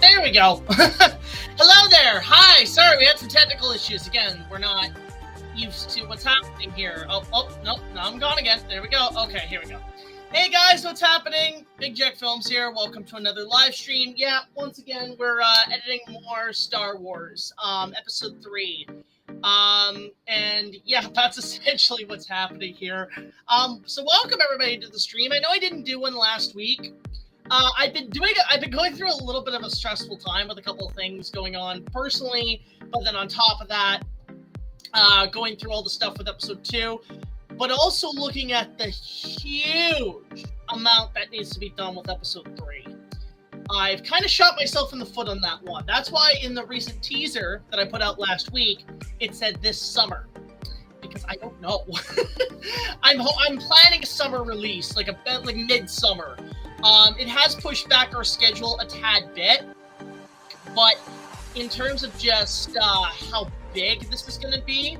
There we go. Hello there. Hi. Sorry, we had some technical issues. Again, we're not used to what's happening here. Oh, nope. Now I'm gone again. There we go. Okay, here we go. Hey, guys. What's happening? Big Jack Films here. Welcome to another live stream. Yeah, once again, we're editing more Star Wars, Episode 3. And yeah, that's essentially what's happening here. So welcome, everybody, to the stream. I know I didn't do one last week. I've been going through a little bit of a stressful time with a couple of things going on personally, but then on top of that, going through all the stuff with episode 2, but also looking at the huge amount that needs to be done with episode 3. I've kind of shot myself in the foot on that one. That's why in the recent teaser that I put out last week, it said this summer. Because I don't know. I'm planning a summer release, like midsummer. It has pushed back our schedule a tad bit, but in terms of just how big this is going to be,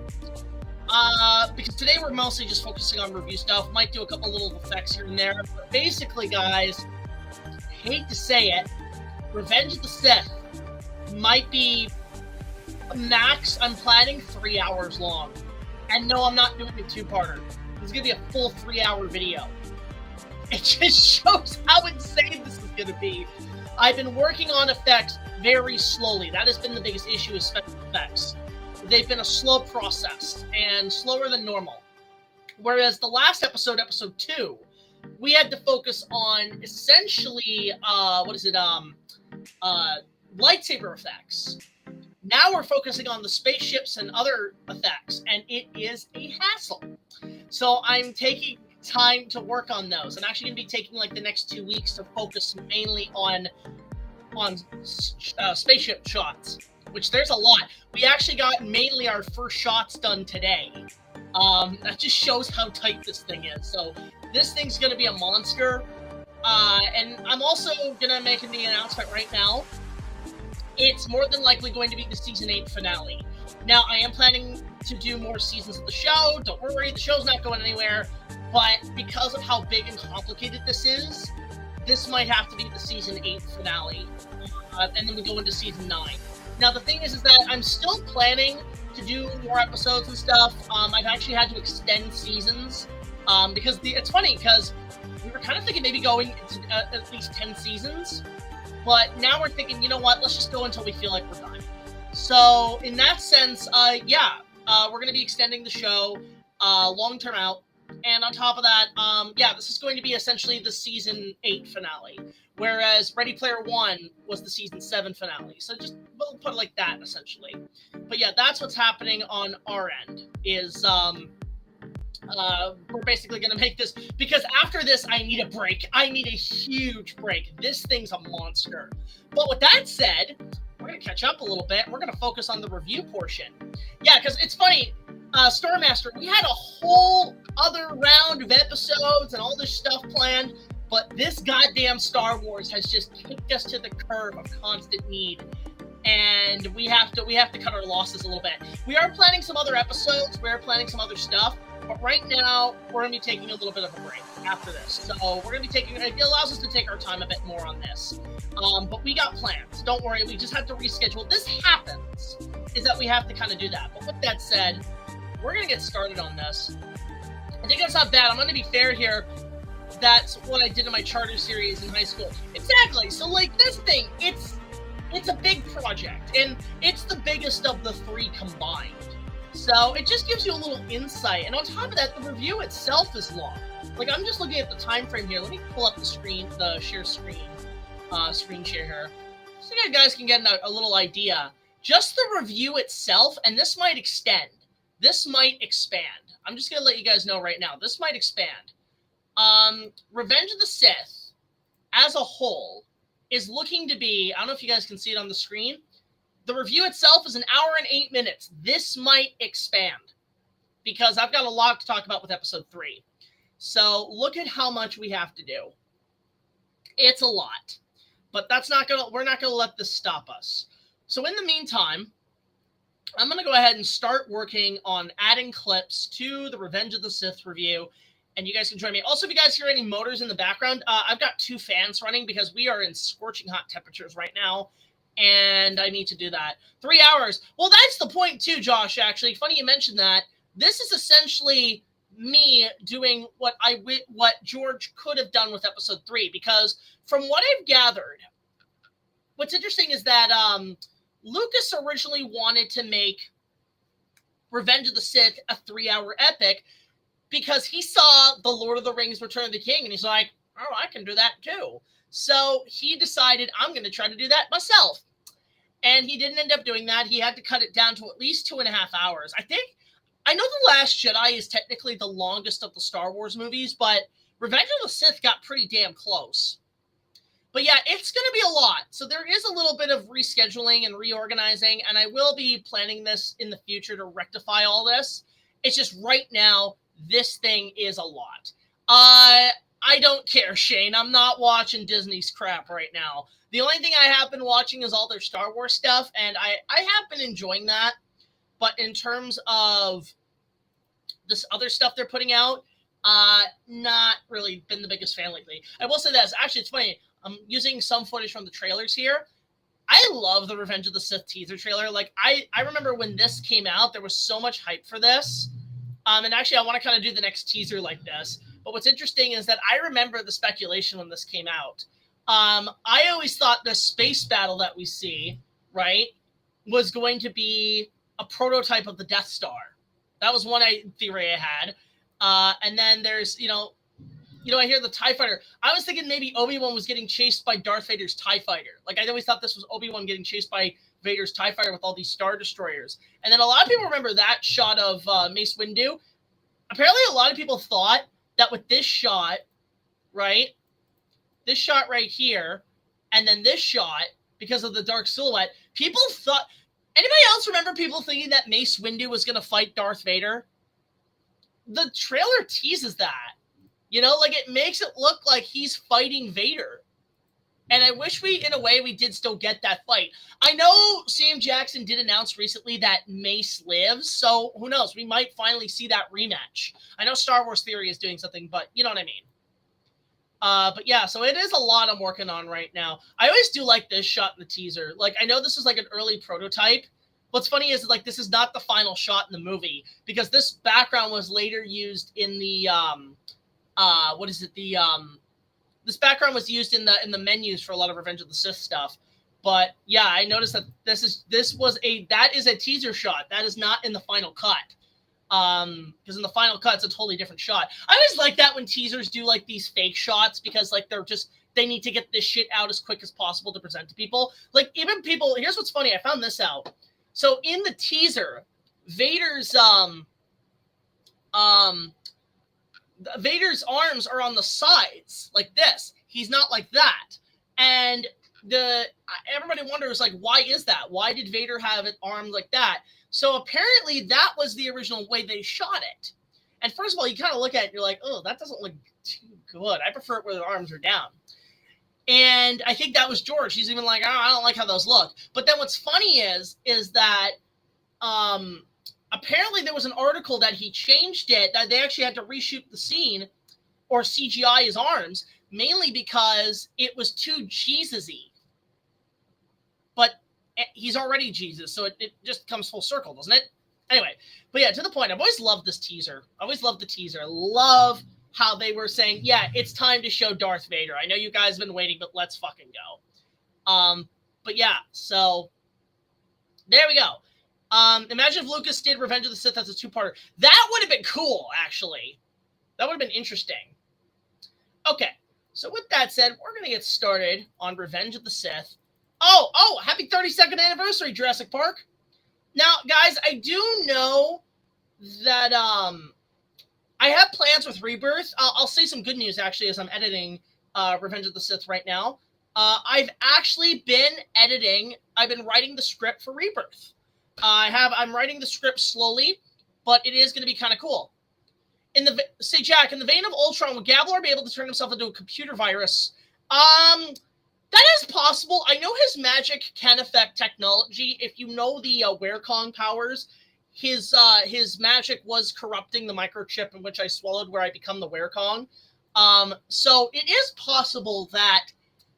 because today we're mostly just focusing on review stuff, might do a couple little effects here and there, but basically, guys, hate to say it, Revenge of the Sith might be max, I'm planning 3 hours long. And no, I'm not doing a two-parter. It's going to be a full 3-hour video. It just shows how insane this is going to be. I've been working on effects very slowly. That has been the biggest issue with special effects. They've been a slow process and slower than normal. Whereas the last episode, episode 2, we had to focus on essentially, lightsaber effects. Now we're focusing on the spaceships and other effects, and it is a hassle. So I'm taking time to work on those. I'm actually going to be taking like the next 2 weeks to focus mainly on spaceship shots, which there's a lot. We actually got mainly our first shots done today. That just shows how tight this thing is. So this thing's going to be a monster. And I'm also going to make the announcement right now. It's more than likely going to be the season 8 finale. Now, I am planning to do more seasons of the show. Don't worry, the show's not going anywhere. But because of how big and complicated this is, this might have to be the season 8 finale. And then we go into season 9. Now, the thing is that I'm still planning to do more episodes and stuff. I've actually had to extend seasons. Because it's funny, because we were kind of thinking maybe going to at least 10 seasons. But now we're thinking, you know what, let's just go until we feel like we're done. So, in that sense, we're going to be extending the show long-term out. And on top of that, this is going to be essentially the season 8 finale. Whereas Ready Player One was the season 7 finale. So we'll put it like that, essentially. But yeah, that's what's happening on our end, is we're basically going to make this, because after this, I need a break. I need a huge break. This thing's a monster. But with that said, we're going to catch up a little bit. We're going to focus on the review portion. Yeah, because it's funny, Starmaster, we had a whole other round of episodes and all this stuff planned, but this goddamn Star Wars has just kicked us to the curb of constant need. And we have to cut our losses a little bit. We are planning some other episodes. We're planning some other stuff. But right now, we're going to be taking a little bit of a break after this. So we're going to be it allows us to take our time a bit more on this. But we got plans. Don't worry, we just have to reschedule. This happens, is that we have to kind of do that. But with that said, we're going to get started on this. I think that's not bad. I'm going to be fair here. That's what I did in my charter series in high school. Exactly. So, like, this thing, it's it's a big project, and it's the biggest of the 3 combined. So it just gives you a little insight. And on top of that, the review itself is long. Like, I'm just looking at the time frame here. Let me pull up the screen, the share screen, screen share here, so you guys can get a little idea. Just the review itself, and this might extend. This might expand. I'm just going to let you guys know right now. This might expand. Revenge of the Sith, as a whole, is looking to be, I don't know if you guys can see it on the screen. The review itself is 1 hour and 8 minutes. This might expand because I've got a lot to talk about with episode 3. So look at how much we have to do. It's a lot, but we're not gonna let this stop us. So in the meantime, I'm gonna go ahead and start working on adding clips to the Revenge of the Sith review, and you guys can join me. Also, if you guys hear any motors in the background, I've got 2 fans running because we are in scorching hot temperatures right now. And I need to do that. 3 hours. Well, that's the point too, Josh, actually. Funny you mentioned that. This is essentially me doing what George could have done with episode 3, because from what I've gathered, what's interesting is that Lucas originally wanted to make Revenge of the Sith a 3-hour epic because he saw The Lord of the Rings Return of the King, and he's like, oh, I can do that too. So he decided, I'm going to try to do that myself. And he didn't end up doing that. He had to cut it down to at least 2.5 hours. I know The Last Jedi is technically the longest of the Star Wars movies, but Revenge of the Sith got pretty damn close. But yeah, it's going to be a lot. So there is a little bit of rescheduling and reorganizing, and I will be planning this in the future to rectify all this. It's just right now, this thing is a lot. I don't care, Shane. I'm not watching Disney's crap right now. The only thing I have been watching is all their Star Wars stuff, and I have been enjoying that. But in terms of this other stuff they're putting out, not really been the biggest fan lately. I will say this. Actually, it's funny. I'm using some footage from the trailers here. I love the Revenge of the Sith teaser trailer. Like, I remember when this came out, there was so much hype for this. And actually, I want to kind of do the next teaser like this. But what's interesting is that I remember the speculation when this came out. I always thought the space battle that we see, right, was going to be a prototype of the Death Star. That was one theory I had. And then there's, I hear the TIE Fighter. I was thinking maybe Obi-Wan was getting chased by Darth Vader's TIE Fighter. Like, I always thought this was Obi-Wan getting chased by Vader's TIE Fighter with all these Star Destroyers. And then a lot of people remember that shot of Mace Windu. Apparently, a lot of people thought that with this shot, right, this shot right here, and then this shot, because of the dark silhouette, people thought... Anybody else remember people thinking that Mace Windu was going to fight Darth Vader? The trailer teases that. Like, it makes it look like he's fighting Vader. And I wish in a way, we did still get that fight. I know Sam Jackson did announce recently that Mace lives, so who knows? We might finally see that rematch. I know Star Wars Theory is doing something, but you know what I mean. But yeah, so it is a lot I'm working on right now. I always do like this shot in the teaser. Like, I know this is like an early prototype. What's funny is, like, this is not the final shot in the movie, because this background was later used in the, this background was used in the menus for a lot of Revenge of the Sith stuff. But yeah, I noticed that that is a teaser shot. That is not in the final cut. Because in the final cut, it's a totally different shot. I always like that when teasers do like these fake shots, because like they need to get this shit out as quick as possible to present to people. Like, even people, here's what's funny. I found this out. So in the teaser, Vader's Vader's arms are on the sides like this. He's not like that. And everybody wonders, like, why is that? Why did Vader have it armed like that? So apparently that was the original way they shot it. And first of all, you kind of look at it and you're like, oh, that doesn't look too good. I prefer it where the arms are down. And I think that was George. He's even like, oh, I don't like how those look. But then what's funny is that apparently there was an article that he changed it, that they actually had to reshoot the scene or CGI his arms, mainly because it was too Jesus-y. But he's already Jesus, so it just comes full circle, doesn't it? Anyway, but yeah, to the point, I've always loved this teaser. I always loved the teaser. Love how they were saying, yeah, it's time to show Darth Vader. I know you guys have been waiting, but let's fucking go. But yeah, so there we go. Imagine if Lucas did Revenge of the Sith as a two-parter. That would have been cool, actually. That would have been interesting. Okay, so with that said, we're going to get started on Revenge of the Sith. Oh, happy 32nd anniversary, Jurassic Park. Now, guys, I do know that I have plans with Rebirth. I'll say some good news, actually, as I'm editing Revenge of the Sith right now. I've actually been I've been writing the script for Rebirth. I'm writing the script slowly, but it is going to be kind of cool. Say, Jack, in the vein of Ultron, will Gallaghar be able to turn himself into a computer virus? That is possible. I know his magic can affect technology. If you know the Werekong powers, his magic was corrupting the microchip in which I swallowed, where I become the Werekong. So it is possible that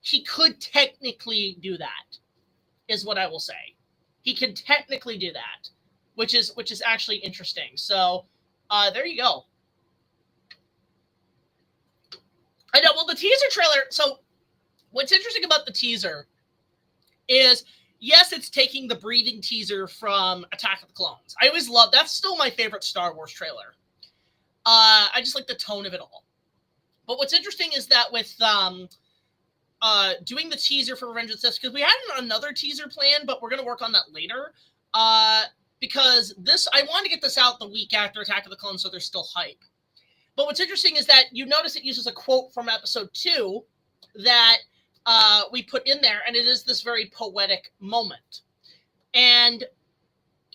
he could technically do that, is what I will say. He can technically do that, which is actually interesting. So there you go. I know. Well, the teaser trailer. So what's interesting about the teaser is, yes, it's taking the breathing teaser from Attack of the Clones. I always love, that's still my favorite Star Wars trailer. I just like the tone of it all. But what's interesting is that with doing the teaser for Revenge of the Sith, because we had another teaser plan, but we're going to work on that later. Because I wanted to get this out the week after Attack of the Clones, so there's still hype. But what's interesting is that you notice it uses a quote from episode 2 that we put in there, and it is this very poetic moment. And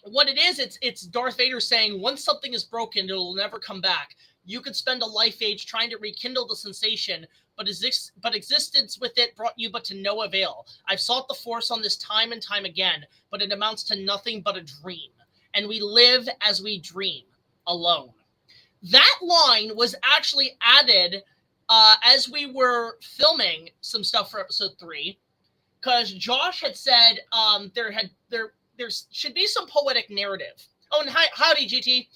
what it is, it's Darth Vader saying, once something is broken, it'll never come back. You could spend a life age trying to rekindle the sensation, but existence with it brought you but to no avail. I've sought the Force on this time and time again, but it amounts to nothing but a dream. And we live as we dream, alone. That line was actually added as we were filming some stuff for episode 3, because Josh had said there should be some poetic narrative. Oh, and howdy, GT.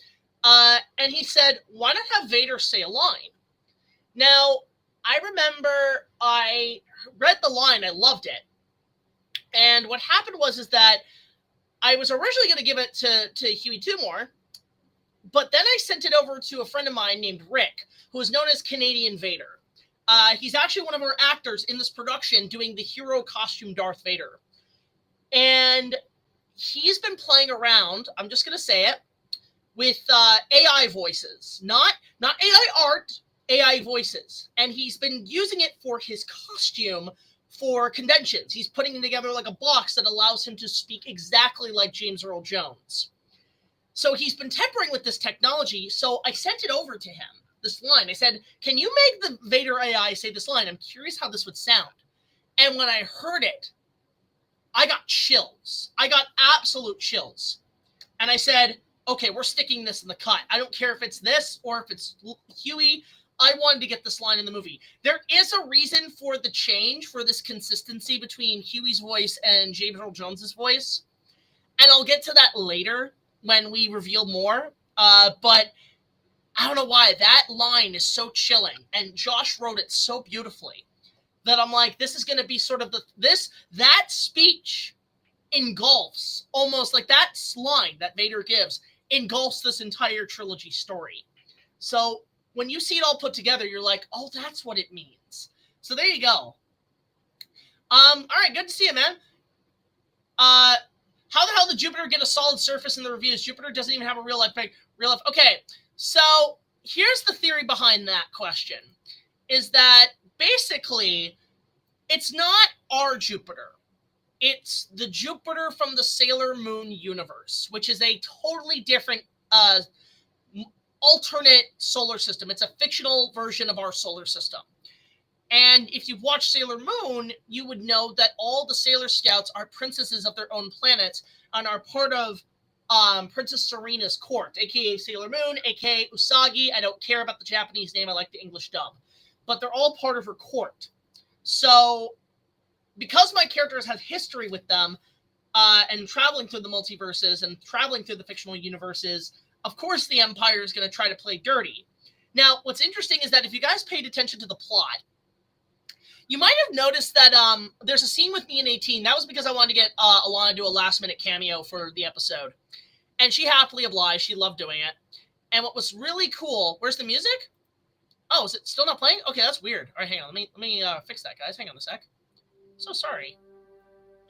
And he said, why not have Vader say a line? Now, I remember I read the line, I loved it. And what happened was that I was originally going to give it to Huey Tumor, but then I sent it over to a friend of mine named Rick, who is known as Canadian Vader. He's actually one of our actors in this production doing the hero costume Darth Vader. And he's been playing around, I'm just going to say it, with AI voices. Not AI art, AI voices. And he's been using it for his costume for conventions. He's putting together like a box that allows him to speak exactly like James Earl Jones. So he's been tampering with this technology. So I sent it over to him, this line. I said, can you make the Vader AI say this line? I'm curious how this would sound. And when I heard it, I got chills. I got absolute chills. And I said, okay, we're sticking this in the cut. I don't care if it's this or if it's Huey. I wanted to get this line in the movie. There is a reason for the change, for this consistency between Huey's voice and James Earl Jones's voice. And I'll get to that later when we reveal more. But I don't know why. That line is so chilling. And Josh wrote it so beautifully that I'm like, this is going to be sort of that speech engulfs, almost like that line that Vader gives, engulfs this entire trilogy story. So when you see it all put together, you're like, oh, that's what it means. So there you go. All right, good to see you, man. How the hell did Jupiter get a solid surface in the reviews? Jupiter doesn't even have a real life. Okay, so here's the theory behind that question, is that basically it's not our Jupiter. It's the Jupiter from the Sailor Moon universe, which is a totally different alternate solar system. It's a fictional version of our solar system. And if you've watched Sailor Moon, you would know that all the Sailor Scouts are princesses of their own planets and are part of Princess Serena's court, aka Sailor Moon, aka Usagi. I don't care about the Japanese name. I like the English dub. But they're all part of her court. So because my characters have history with them and traveling through the multiverses and traveling through the fictional universes, of course the Empire is going to try to play dirty. Now, what's interesting is that if you guys paid attention to the plot, You might have noticed that there's a scene with me in 18. That was because I wanted to get Alana to do a last-minute cameo for the episode. And she happily obliged. She loved doing it. And what was really cool... Where's the music? Oh, is it still not playing? Okay, that's weird. All right, hang on. Let me fix that, guys. Hang on a sec. So sorry.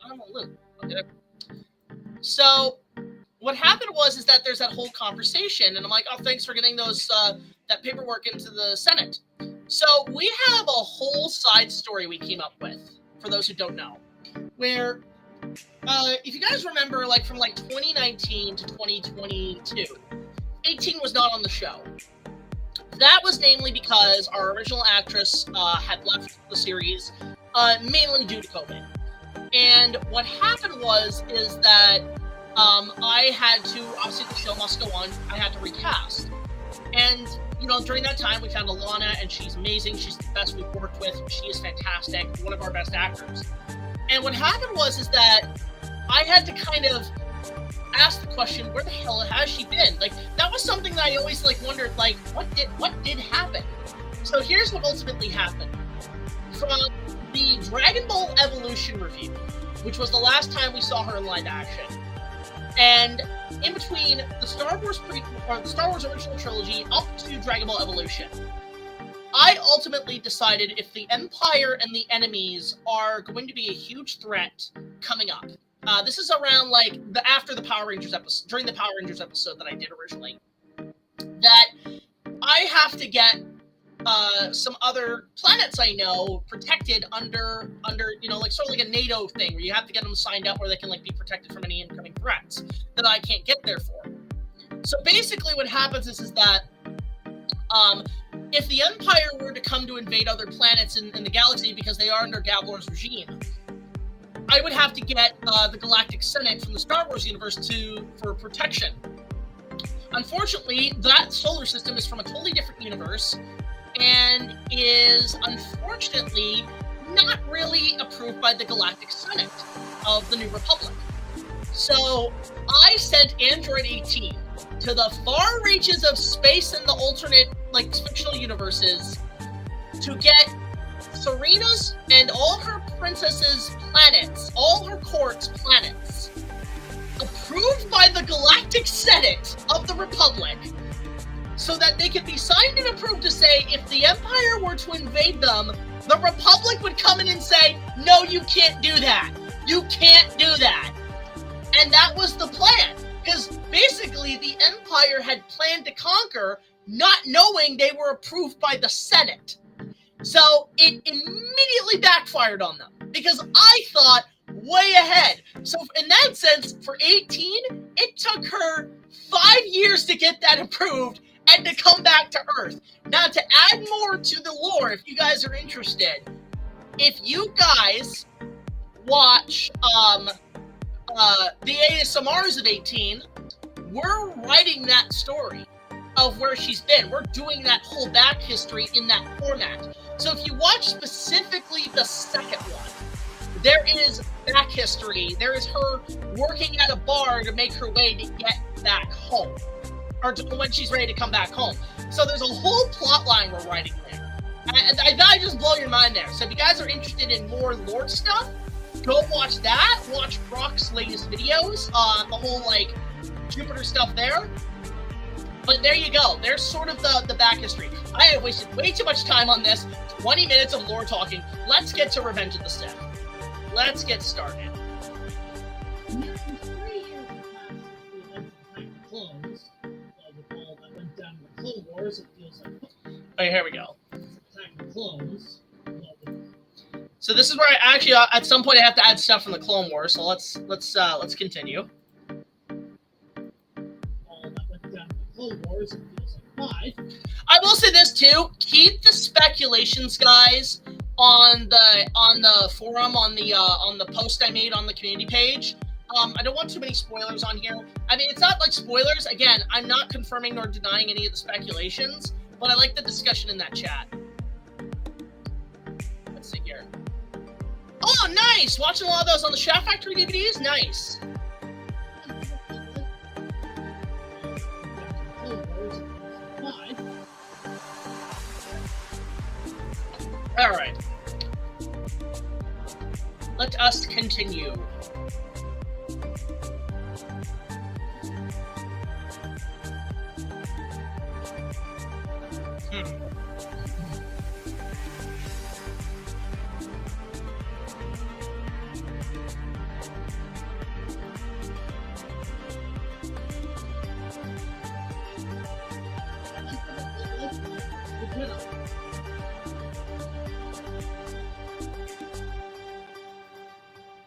I'm on loop. Okay. So what happened is that there's that whole conversation, and I'm like, oh, thanks for getting those that paperwork into the Senate. So we have a whole side story we came up with, for those who don't know, where if you guys remember, like from like 2019 to 2022, 18 was not on the show. That was namely because our original actress had left the series, mainly due to COVID. And what happened is that I had to, obviously the show must go on, I had to recast. And, you know, during that time, we found Alana, and she's amazing. She's the best we've worked with. She is fantastic, one of our best actors. And what happened is that I had to kind of ask the question, where the hell has she been? Like, that was something that I always, like, wondered, like, what did happen? So here's what ultimately happened. From the Dragon Ball Evolution review, which was the last time we saw her in live action, and in between the Star Wars prequel, or the Star Wars original trilogy up to Dragon Ball Evolution, I ultimately decided if the Empire and the enemies are going to be a huge threat coming up. This is around like after the Power Rangers episode, during the Power Rangers episode that I did originally, that I have to get some other planets I know protected under you know, like sort of like a NATO thing where you have to get them signed up where they can like be protected from any incoming threats that I can't get there for. So basically what happens is that if the Empire were to come to invade other planets in the galaxy because they are under Gallagh's regime, I would have to get the Galactic Senate from the Star Wars universe for protection. Unfortunately, that solar system is from a totally different universe and is unfortunately not really approved by the Galactic Senate of the New Republic. So I sent Android 18 to the far reaches of space and the alternate, like, fictional universes to get Serena's and all her princesses' planets, all her court's planets, approved by the Galactic Senate of the Republic, so that they could be signed and approved to say if the Empire were to invade them, the Republic would come in and say, no, you can't do that. You can't do that. And that was the plan. Because basically the Empire had planned to conquer, not knowing they were approved by the Senate. So it immediately backfired on them. Because I thought way ahead. So in that sense, for 18, it took her 5 years to get that approved and to come back to Earth. Now, to add more to the lore, if you guys are interested, if you guys watch the ASMRs of 18, we're writing that story of where she's been. We're doing that whole back history in that format. So if you watch specifically the second one, there is back history. There is her working at a bar to make her way to get back home, or when she's ready to come back home. So there's a whole plot line we're writing there. And I just blow your mind there. So if you guys are interested in more lore stuff, go watch that. Watch Brock's latest videos, the whole, like, Jupiter stuff there. But there you go. There's sort of the back history. I have wasted way too much time on this. 20 minutes of lore talking. Let's get to Revenge of the Sith. Let's get started. Okay, here we go. So this is where I actually, at some point, I have to add stuff from the Clone Wars. So let's continue. I will say this too: keep the speculations, guys, on the forum, on the post I made on the community page. I don't want too many spoilers on here. I mean, it's not like spoilers. Again, I'm not confirming nor denying any of the speculations, but I like the discussion in that chat. Let's see here. Oh, nice! Watching a lot of those on the Shaft Factory DVDs? Nice. Alright. Let us continue.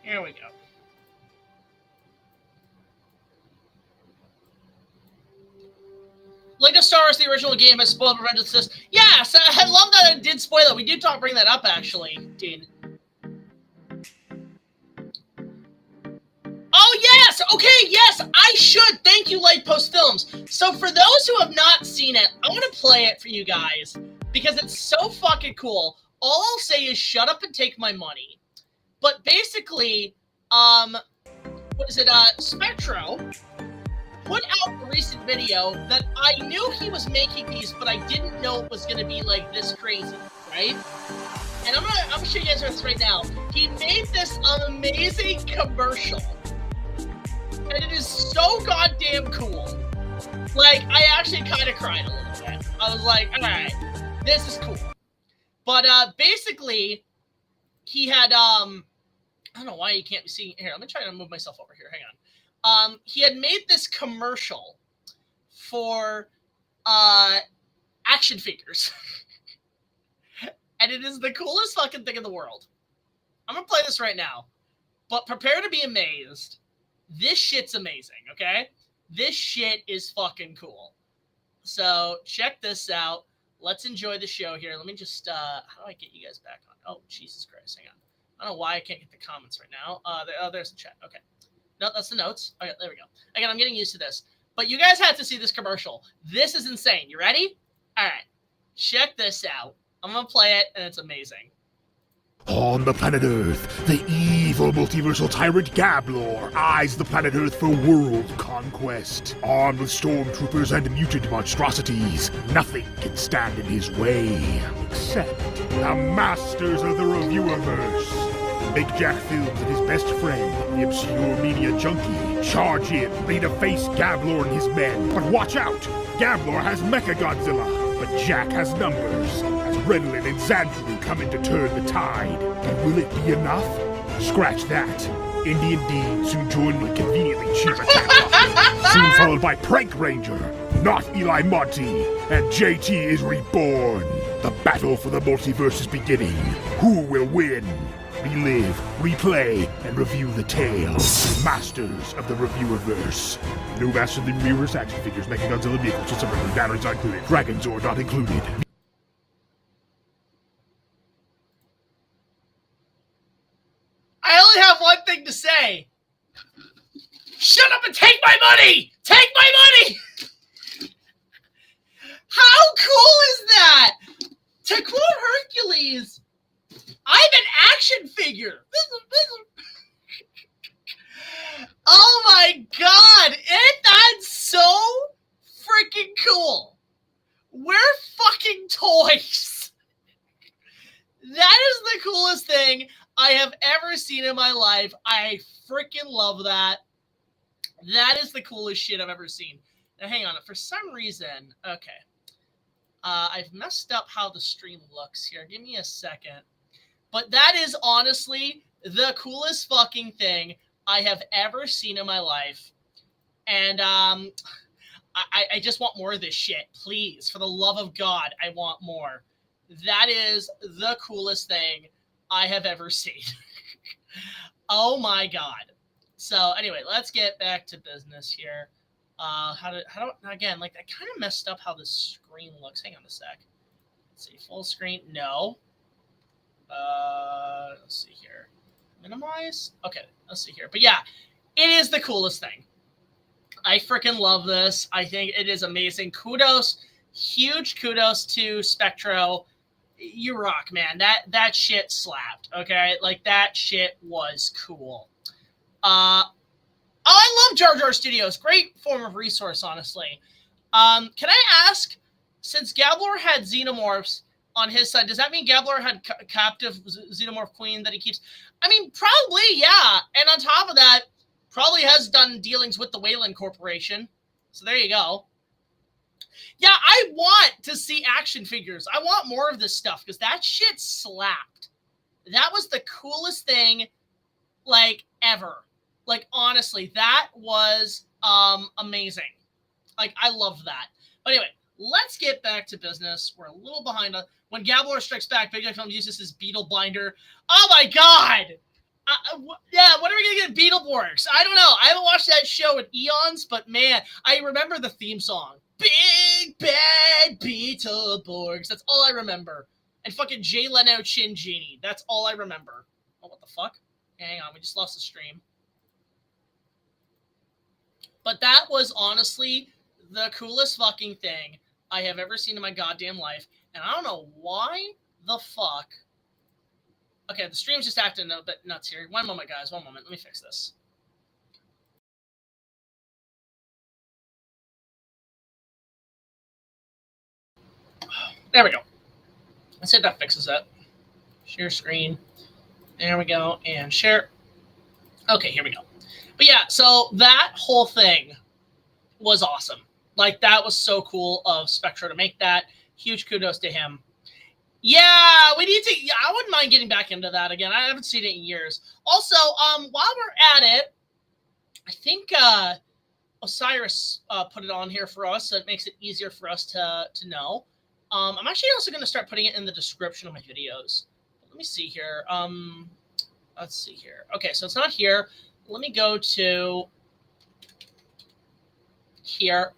Here we go. Like a Star Wars, the original game has spoiled Revenge of the Sith. Yes, I love that it did spoil it. We did bring that up, actually, Dean. Oh, yes! Okay, yes, I should. Thank you, Light Post Films. So for those who have not seen it, I want to play it for you guys because it's so fucking cool. All I'll say is shut up and take my money. But basically, what is it, Spectro put out a recent video that I knew he was making these, but I didn't know it was going to be, like, this crazy, right? And I'm gonna show you guys this right now. He made this amazing commercial. And it is so goddamn cool. Like, I actually kind of cried a little bit. I was like, alright, this is cool. But, basically, he had, I don't know why you can't be seeing. Here, let me try to move myself over here. Hang on. He had made this commercial for action figures. And it is the coolest fucking thing in the world. I'm going to play this right now. But prepare to be amazed. This shit's amazing, okay? This shit is fucking cool. So check this out. Let's enjoy the show here. Let me just, how do I get you guys back on? Oh, Jesus Christ. Hang on. I don't know why I can't get the comments right now. There's the chat. Okay. No, that's the notes. Okay, there we go. Again, I'm getting used to this. But you guys have to see this commercial. This is insane. You ready? All right. Check this out. I'm going to play it, and it's amazing. On the planet Earth, the evil multiversal tyrant Gallaghar eyes the planet Earth for world conquest. Armed with stormtroopers and mutant monstrosities, nothing can stand in his way, except the masters of the Reviewerverse. BIGJACKFilms and his best friend, the obscure media junkie, charge in, ready to face Gallaghar and his men. But watch out! Gallaghar has Mechagodzilla, but Jack has numbers. Redlin and Xandrew come in to turn the tide. And will it be enough? Scratch that. Indy and Dean soon join the conveniently cheap attack. Soon followed by Prank Ranger, not Eli Monty, and JT is reborn. The battle for the multiverse is beginning. Who will win? Relive, replay, and review the tale. Masters of the Reviewerverse. New Masters of the Reviewerverse action figures, Mechagodzilla vehicles, and submarine batteries not included. Dragon Zord not included. I only have one thing to say. Shut up and take my money! Take my money! How cool is that? To quote Hercules, I'm an action figure. Oh my god, ain't that so freaking cool? We're fucking toys. That is the coolest thing I have ever seen in my life. I freaking love that. That is the coolest shit I've ever seen. Now, hang on. For some reason, okay. I've messed up how the stream looks here. Give me a second. But that is honestly the coolest fucking thing I have ever seen in my life. And I just want more of this shit. Please, for the love of God, I want more. That is the coolest thing I have ever seen. Oh my god. So anyway, let's get back to business here. Again, like I kind of messed up how the screen looks. Hang on a sec. Let's see, full screen. No. Let's see here. Minimize. Okay, let's see here. But yeah, it is the coolest thing. I freaking love this. I think it is amazing. Kudos, huge kudos to Spectro. You rock, man. That shit slapped. Okay, like that shit was cool. I love Jar Jar Studios. Great form of resource, honestly. Can I ask, since Gallaghar had xenomorphs, on his side. Does that mean Gallaghar had captive xenomorph queen that he keeps? I mean, probably, yeah. And on top of that, probably has done dealings with the Wayland Corporation. So there you go. Yeah, I want to see action figures. I want more of this stuff because that shit slapped. That was the coolest thing, like, ever. Like, honestly, that was amazing. Like, I love that. But anyway, let's get back to business. We're a little behind. When Gallaghar strikes back, Big Jack Films uses his beetle binder. Oh my god! Yeah, when are we gonna get Beetleborgs? I don't know. I haven't watched that show in eons, but man, I remember the theme song. Big bad Beetleborgs. That's all I remember. And fucking Jay Leno Chin Genie. That's all I remember. Oh, what the fuck? Hang on, we just lost the stream. But that was honestly the coolest fucking thing I have ever seen in my goddamn life. And I don't know why the fuck. Okay, the stream's just acting a bit nuts here. One moment, guys. One moment. Let me fix this. There we go. Let's see if that fixes it. Share screen. There we go. And share. Okay, here we go. But yeah, so that whole thing was awesome. Like, that was so cool of Spectro to make that. Huge kudos to him. Yeah, we need to. Yeah, I wouldn't mind getting back into that again. I haven't seen it in years. Also, while we're at it, I think Osiris put it on here for us, so it makes it easier for us to know. I'm actually also going to start putting it in the description of my videos. Let me see here. Let's see here. Okay, so it's not here. Let me go to here.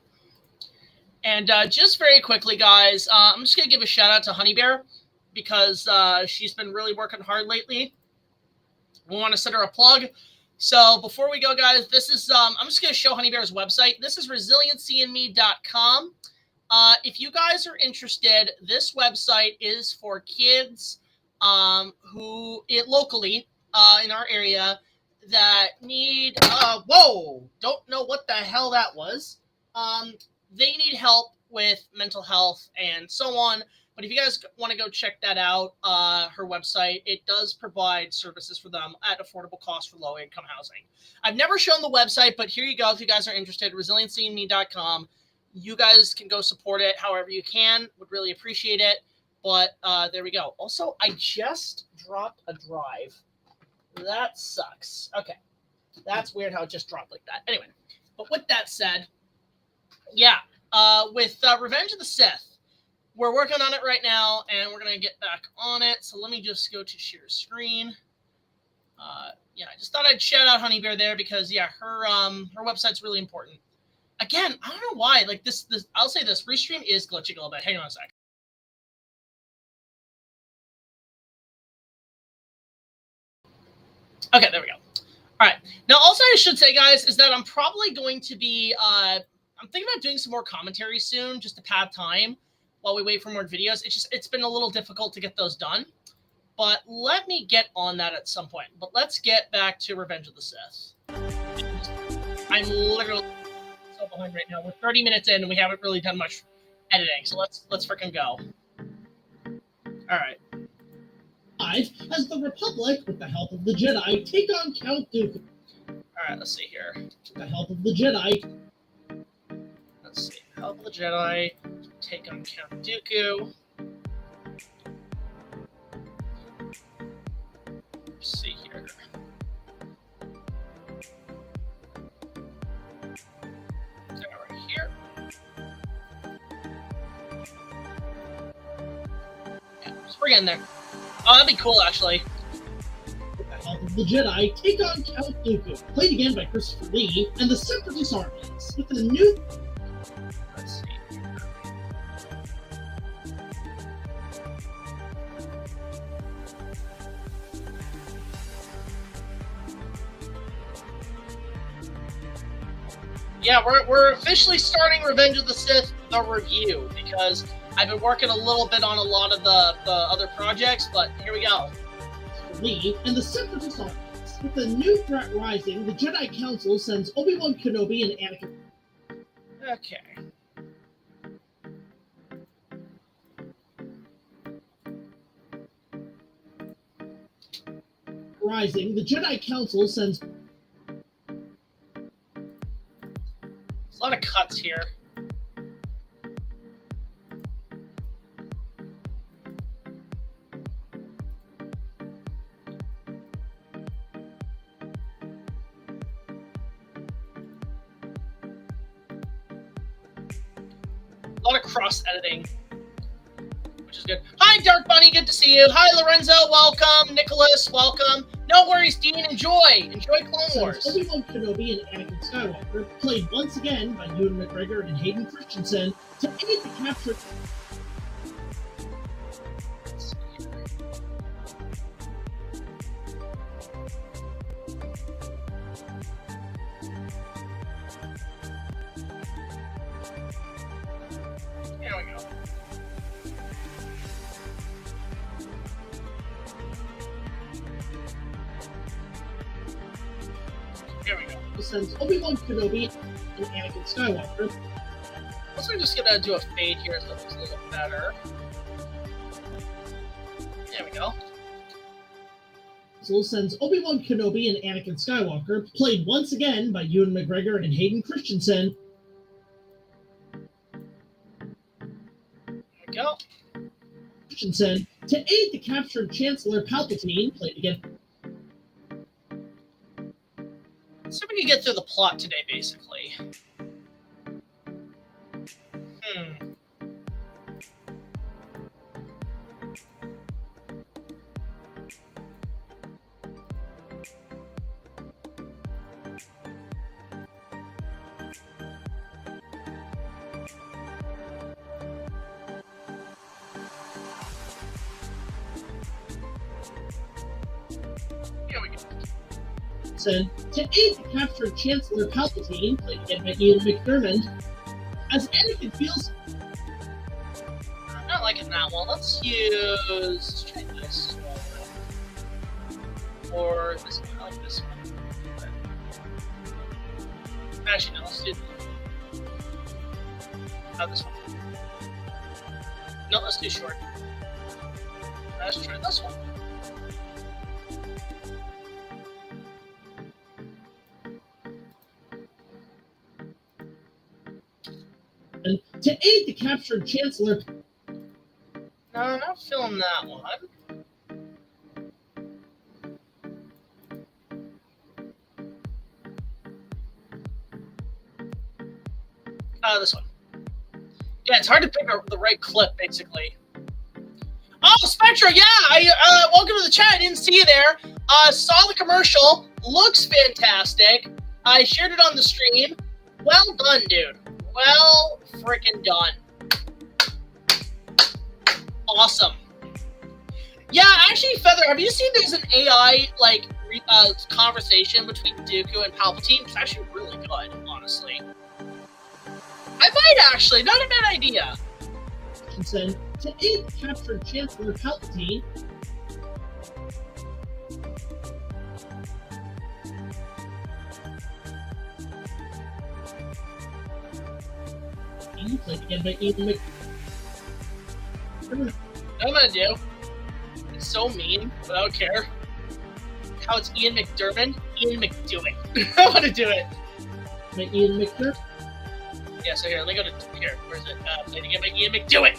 And just very quickly, guys, I'm just going to give a shout out to Honey Bear because she's been really working hard lately. We want to send her a plug. So before we go, guys, this is, I'm just going to show Honey Bear's website. This is resiliencyinme.com. If you guys are interested, this website is for kids who locally in our area that need, whoa, don't know what the hell that was. They need help with mental health and so on. But if you guys want to go check that out, her website, it does provide services for them at affordable cost for low-income housing. I've never shown the website, but here you go. If you guys are interested, resiliencyinme.com. You guys can go support it however you can. Would really appreciate it. But there we go. Also, I just dropped a drive. That sucks. Okay. That's weird how it just dropped like that. Anyway, but with that said, yeah, with Revenge of the Sith, we're working on it right now, and we're going to get back on it. So let me just go to share screen. Yeah, I just thought I'd shout out Honey Bear there because, yeah, her website's really important. Again, I don't know why. Like, this I'll say this. Restream is glitching a little bit. Hang on a sec. Okay, there we go. All right. Now, also I should say, guys, is that I'm probably going to be, I'm thinking about doing some more commentary soon just to pad time while we wait for more videos. It's been a little difficult to get those done. But let me get on that at some point. But let's get back to Revenge of the Sith. I'm literally so behind right now. We're 30 minutes in and we haven't really done much editing. So let's freaking go. All right. As the Republic, with the help of the Jedi, take on Count Dooku. All right, let's see here. With the help of the Jedi. Let's see. Help of the Jedi, take on Count Dooku. Let's see here. Right here. Yeah, just bring it in there. Oh, that'd be cool, actually. With the help of the Jedi, take on Count Dooku. Played again by Christopher Lee and the Separatist armies with a new. Let's see. Yeah, we're officially starting Revenge of the Sith, the review, because I've been working a little bit on a lot of the other projects, but here we go. Lee and the Separatist armies. With the new threat rising, the Jedi Council sends Obi-Wan Kenobi and Anakin. Okay. Rising, the Jedi Council sends... There's a lot of cuts here. A lot of cross-editing, which is good. Hi, Dark Bunny, good to see you. Hi, Lorenzo, welcome. Nicholas, welcome. No worries, Dean, enjoy. Enjoy Clone Wars. Obi-Wan Kenobi and Anakin Skywalker, played once again by Ewan McGregor and Hayden Christensen, to aid the capture... There we go. Here we go. Sends Obi-Wan Kenobi and Anakin Skywalker. Also, we're just gonna do a fade here so it looks a little better. There we go. So sends Obi-Wan Kenobi and Anakin Skywalker, played once again by Ewan McGregor and Hayden Christensen. There we go. Christensen, to aid the captured Chancellor Palpatine, played again. Let's see if we can get through the plot today, basically. Here we go. To aid the captured Chancellor Palpatine, played again by Ian McDermott, as Anakin feels... I'm not liking that one. Let's use... try this one. Or this one. I like this one. Actually, no, let's do this one. No, let's do short. Let's try this one. To aid the captured Chancellor... No, I'm not feeling that one. This one. Yeah, it's hard to pick the right clip, basically. Oh, Spectra, yeah! Welcome to the chat. I didn't see you there. Saw the commercial. Looks fantastic. I shared it on the stream. Well done, dude. Well freaking done. Awesome. Yeah, actually, Feather, have you seen there's an AI, like, conversation between Dooku and Palpatine? It's actually really good, honestly. I might actually. Not a bad idea. To aid the captured Chancellor Palpatine... Played again by Ian Mc... What I'm gonna do? It's so mean, but I don't care. How it's Ian McDermott, Ian McDoit. I want to do it. By Ian McDermott? Yeah, so here, let me go to here. Where is it? Played again by Ian McDoit.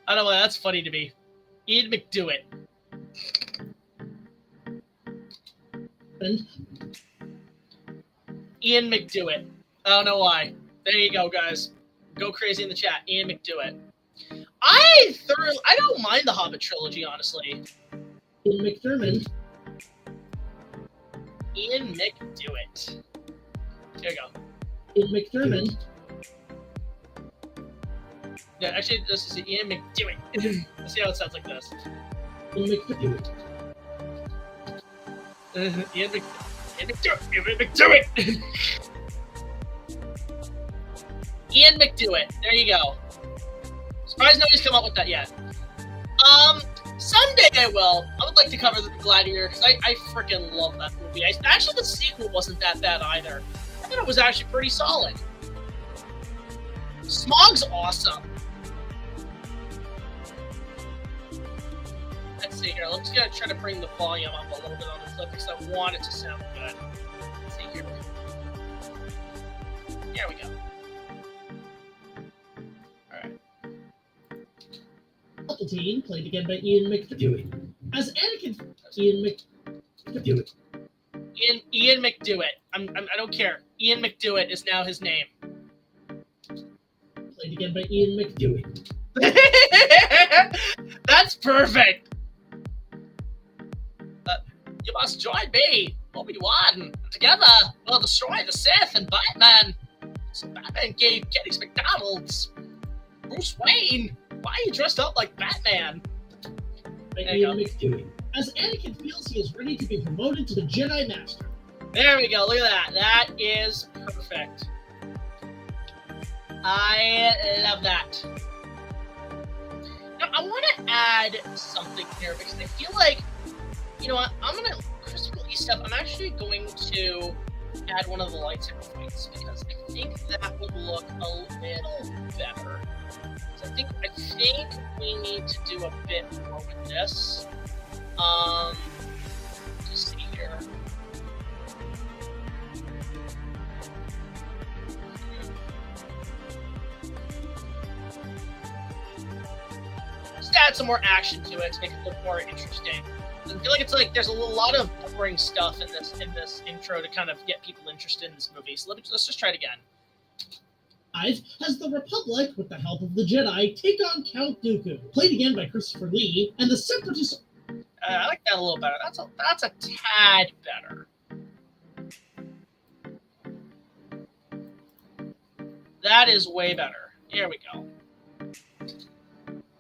I don't know. That's funny to me. Ian McDoit. And Ian McDoit. I don't know why. There you go, guys. Go crazy in the chat. Ian McDoit. I don't mind the Hobbit trilogy, honestly. Ian McDermott. Ian McDoit. There you go. Ian McDermott. Yeah, actually, this is Ian McDoit. Let's see how it sounds like this. Ian McDoit. Ian McDoit. Ian McDoit. There you go. Surprised nobody's come up with that yet. Someday I will. I would like to cover the Gladiator because I freaking love that movie. Actually, the sequel wasn't that bad either. I thought it was actually pretty solid. Smog's awesome. Let's see here. Let's try to bring the volume up a little bit on the clip because I want it to sound good. Let's see here. There we go. Alright. Palpatine, played again by Ian McDewitt. As Anakin, Ian McDewitt. Ian McDewitt. I don't care. Ian McDewitt is now his name. Played again by Ian McDewitt. That's perfect. You must join me, Obi-Wan. Together, we'll destroy the Sith and Batman. So Batman gave Kenny's McDonald's. Bruce Wayne, why are you dressed up like Batman? By Ian McDewitt. As Anakin feels he is ready to be promoted to the Jedi Master. There we go. Look at that. That is perfect. I love that. Now, I want to add something here because I feel like, you know what, Christopher Lee stuff, I'm actually going to add one of the lightsaber fights because I think that would look a little better. So I think we need to do a bit more with this. Just see here. Just add some more action to it to make it look more interesting. I feel like there's a lot of boring stuff in this intro to kind of get people interested in this movie. So let's just try it again. Has the Republic, with the help of the Jedi, take on Count Dooku, played again by Christopher Lee, and the Separatists. I like that a little better. That's a tad better. That is way better. Here we go.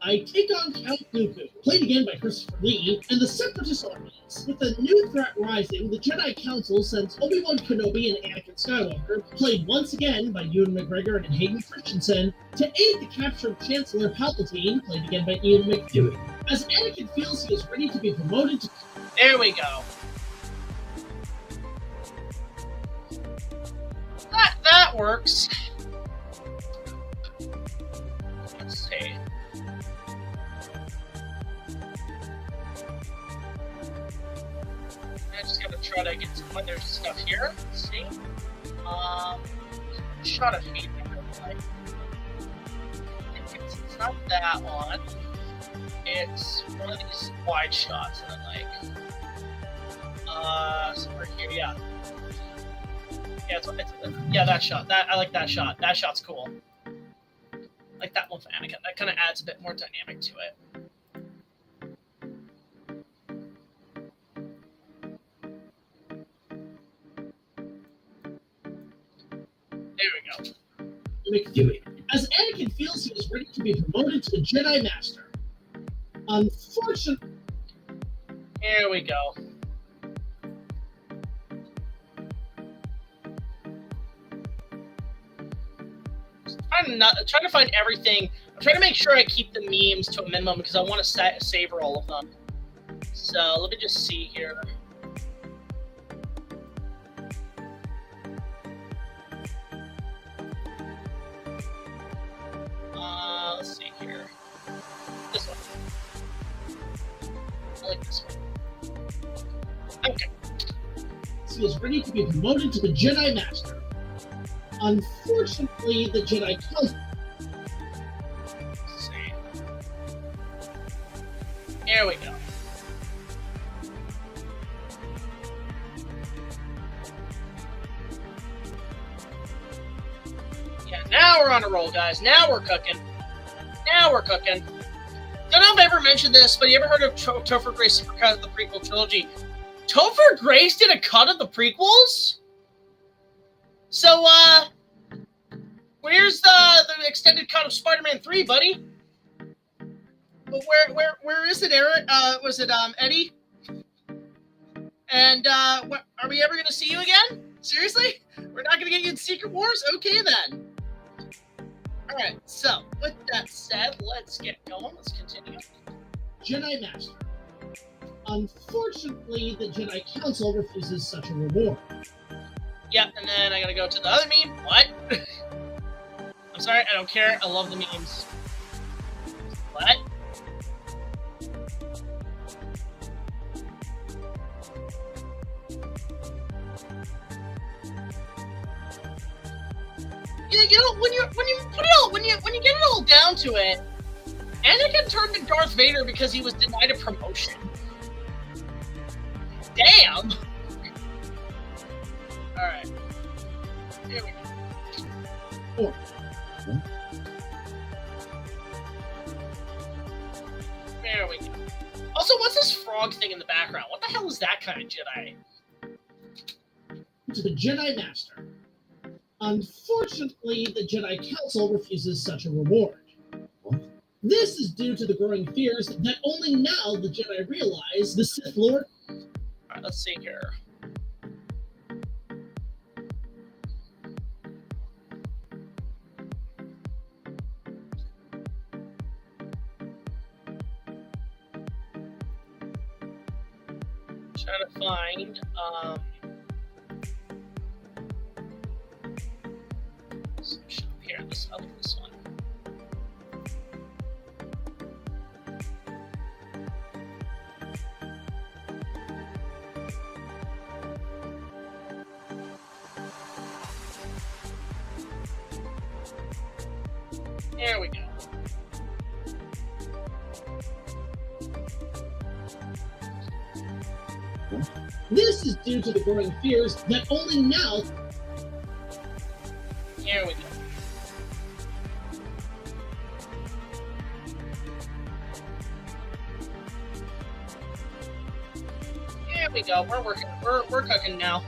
Take on Count Dooku, played again by Christopher Lee, and the Separatist armies. With a new threat rising, the Jedi Council sends Obi-Wan Kenobi and Anakin Skywalker, played once again by Ewan McGregor and Hayden Christensen, to aid the capture of Chancellor Palpatine, played again by Ian McDewitt. As Anakin feels he is ready to be promoted to... There we go. That works. Let's see. I just gotta try to get some other stuff here. Let's see. Shot of Hayden. It's not that one. It's one of these wide shots that I like. Somewhere here, yeah. Yeah, that shot. I like that shot. That shot's cool. I like that one for Anakin. That kind of adds a bit more dynamic to it. There we go. As Anakin feels he is ready to be promoted to the Jedi Master. Unfortunately... Here we go. I'm trying to find everything. I'm trying to make sure I keep the memes to a minimum because I want to savor all of them. So let me just see here. Let's see here. This one. I like this one. Okay. He is ready to be promoted to the Jedi Master. Unfortunately, the Jedi Council... Let's see. Here we go. Yeah, now we're on a roll, guys. Now we're cooking. Don't know if I ever mentioned this, but you ever heard of Topher Grace supercut of the prequel trilogy? Topher Grace did a cut of the prequels? So, where's the extended cut of Spider-Man 3, buddy? But where is it, Aaron? Was it, Eddie? And, are we ever gonna see you again? Seriously? We're not gonna get you in Secret Wars? Okay, then. Alright, so, with that said, let's get going. Let's continue. Jedi Master. Unfortunately, the Jedi Council refuses such a reward. Yep, and then I gotta go to the other meme. What? I'm sorry, I don't care. I love the memes. What? Yeah, you know, when you get it all down to it, Anakin turned to Darth Vader because he was denied a promotion. Damn. All right. Here we go. There we go. Also, what's this frog thing in the background? What the hell is that kind of Jedi? To the Jedi Master. Unfortunately, the Jedi Council refuses such a reward. This is due to the growing fears that only now the Jedi realize the Sith Lord. Alright, let's see here. Trying to find here, I'll look at this one. There we go. This is due to the growing fears that only now. Here we go. There we go. We're working. We're cooking now.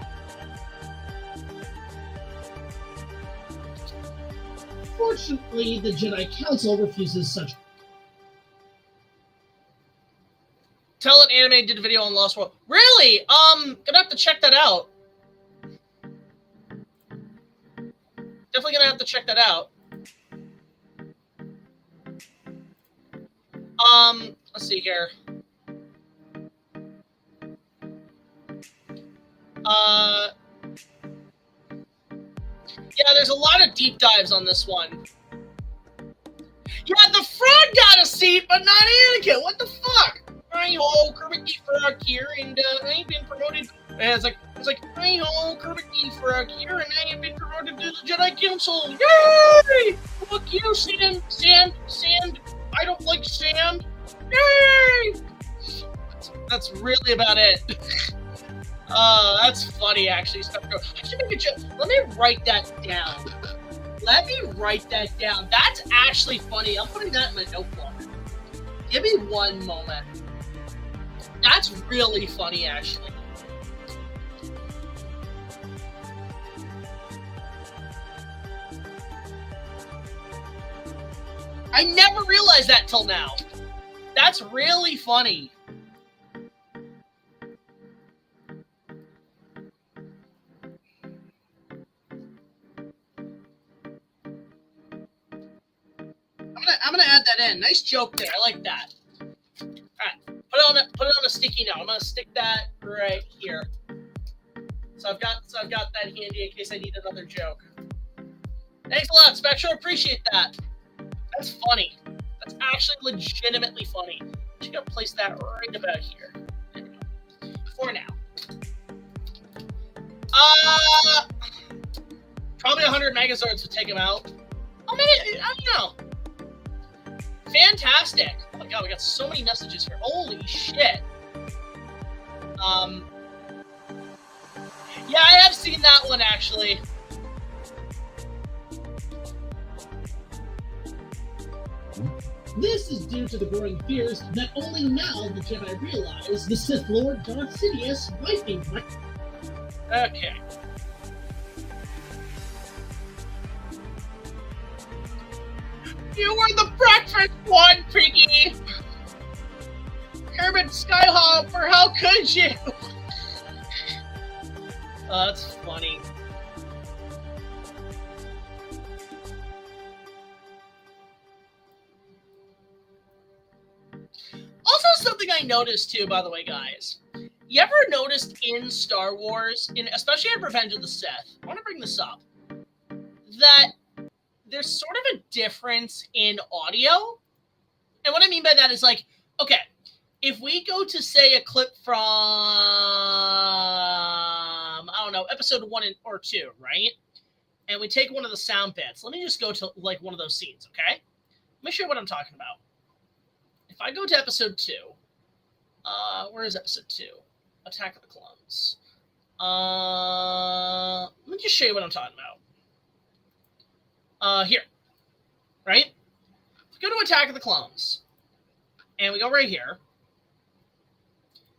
Fortunately, the Jedi Council refuses such. Tell it Anime did a video on Lost World. Really? Gonna have to check that out. Definitely gonna have to check that out. Let's see here. Yeah, there's a lot of deep dives on this one. Yeah, the frog got a seat, but not Anakin. What the fuck? Hi-ho, Kermit the Frog here, and I've been promoted. And it's like, hi-ho, Kermit the Frog here, and I have been promoted to the Jedi Council. Yay! Fuck you, sand. I don't like sand. Yay! That's really about it. That's funny, actually. I should make a joke. Let me write that down. That's actually funny. I'm putting that in my notebook. Give me one moment. That's really funny, actually. I never realized that till now. That's really funny. I'm gonna add that in. Nice joke there. I like that. All right, put it on a sticky note. I'm gonna stick that right here. So I've got that handy in case I need another joke. Thanks a lot, Spectral. Appreciate that. That's funny. That's actually legitimately funny. I'm just gonna place that right about here. There we go. For now. Probably 100 Megazords would take him out. Oh, maybe, I don't know. Fantastic. Oh my god, we got so many messages here. Holy shit. Yeah, I have seen that one, actually. This is due to the growing fears that only now the Jedi realize the Sith Lord Darth Sidious might be right. Okay. You were the breakfast one, Piggy! Kermit Skyhopper, how could you? Oh, that's funny. Also, something I noticed too, by the way, guys. You ever noticed in Star Wars, especially in Revenge of the Sith, I want to bring this up, that there's sort of a difference in audio? And what I mean by that is like, okay, if we go to, say, a clip from, I don't know, episode 1 or 2, right? And we take one of the sound bits. Let me just go to like one of those scenes, okay? Let me show you what I'm talking about. If I go to episode 2, where is episode 2? Attack of the Clones. Let me just show you what I'm talking about. Here, right? If we go to Attack of the Clones, and we go right here,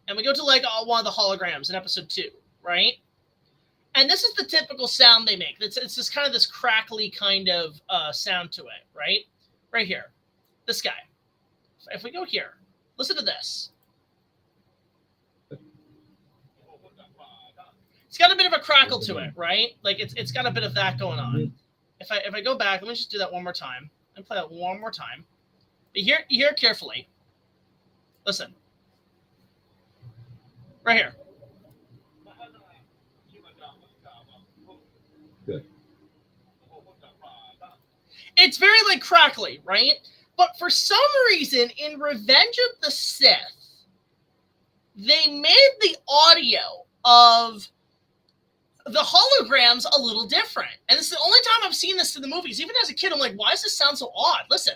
and we go to like one of the holograms in episode 2, right? And this is the typical sound they make. It's this kind of this crackly kind of sound to it, right? Right here, this guy. If we go here, listen to this. It's got a bit of a crackle to it, right? Like it's got a bit of that going on. If I go back, let me just do that one more time and play that one more time. But you hear it carefully. Listen. Right here. Good. It's very like crackly, right? But for some reason, in Revenge of the Sith, they made the audio of the holograms a little different. And this is the only time I've seen this in the movies. Even as a kid, I'm like, why does this sound so odd? Listen.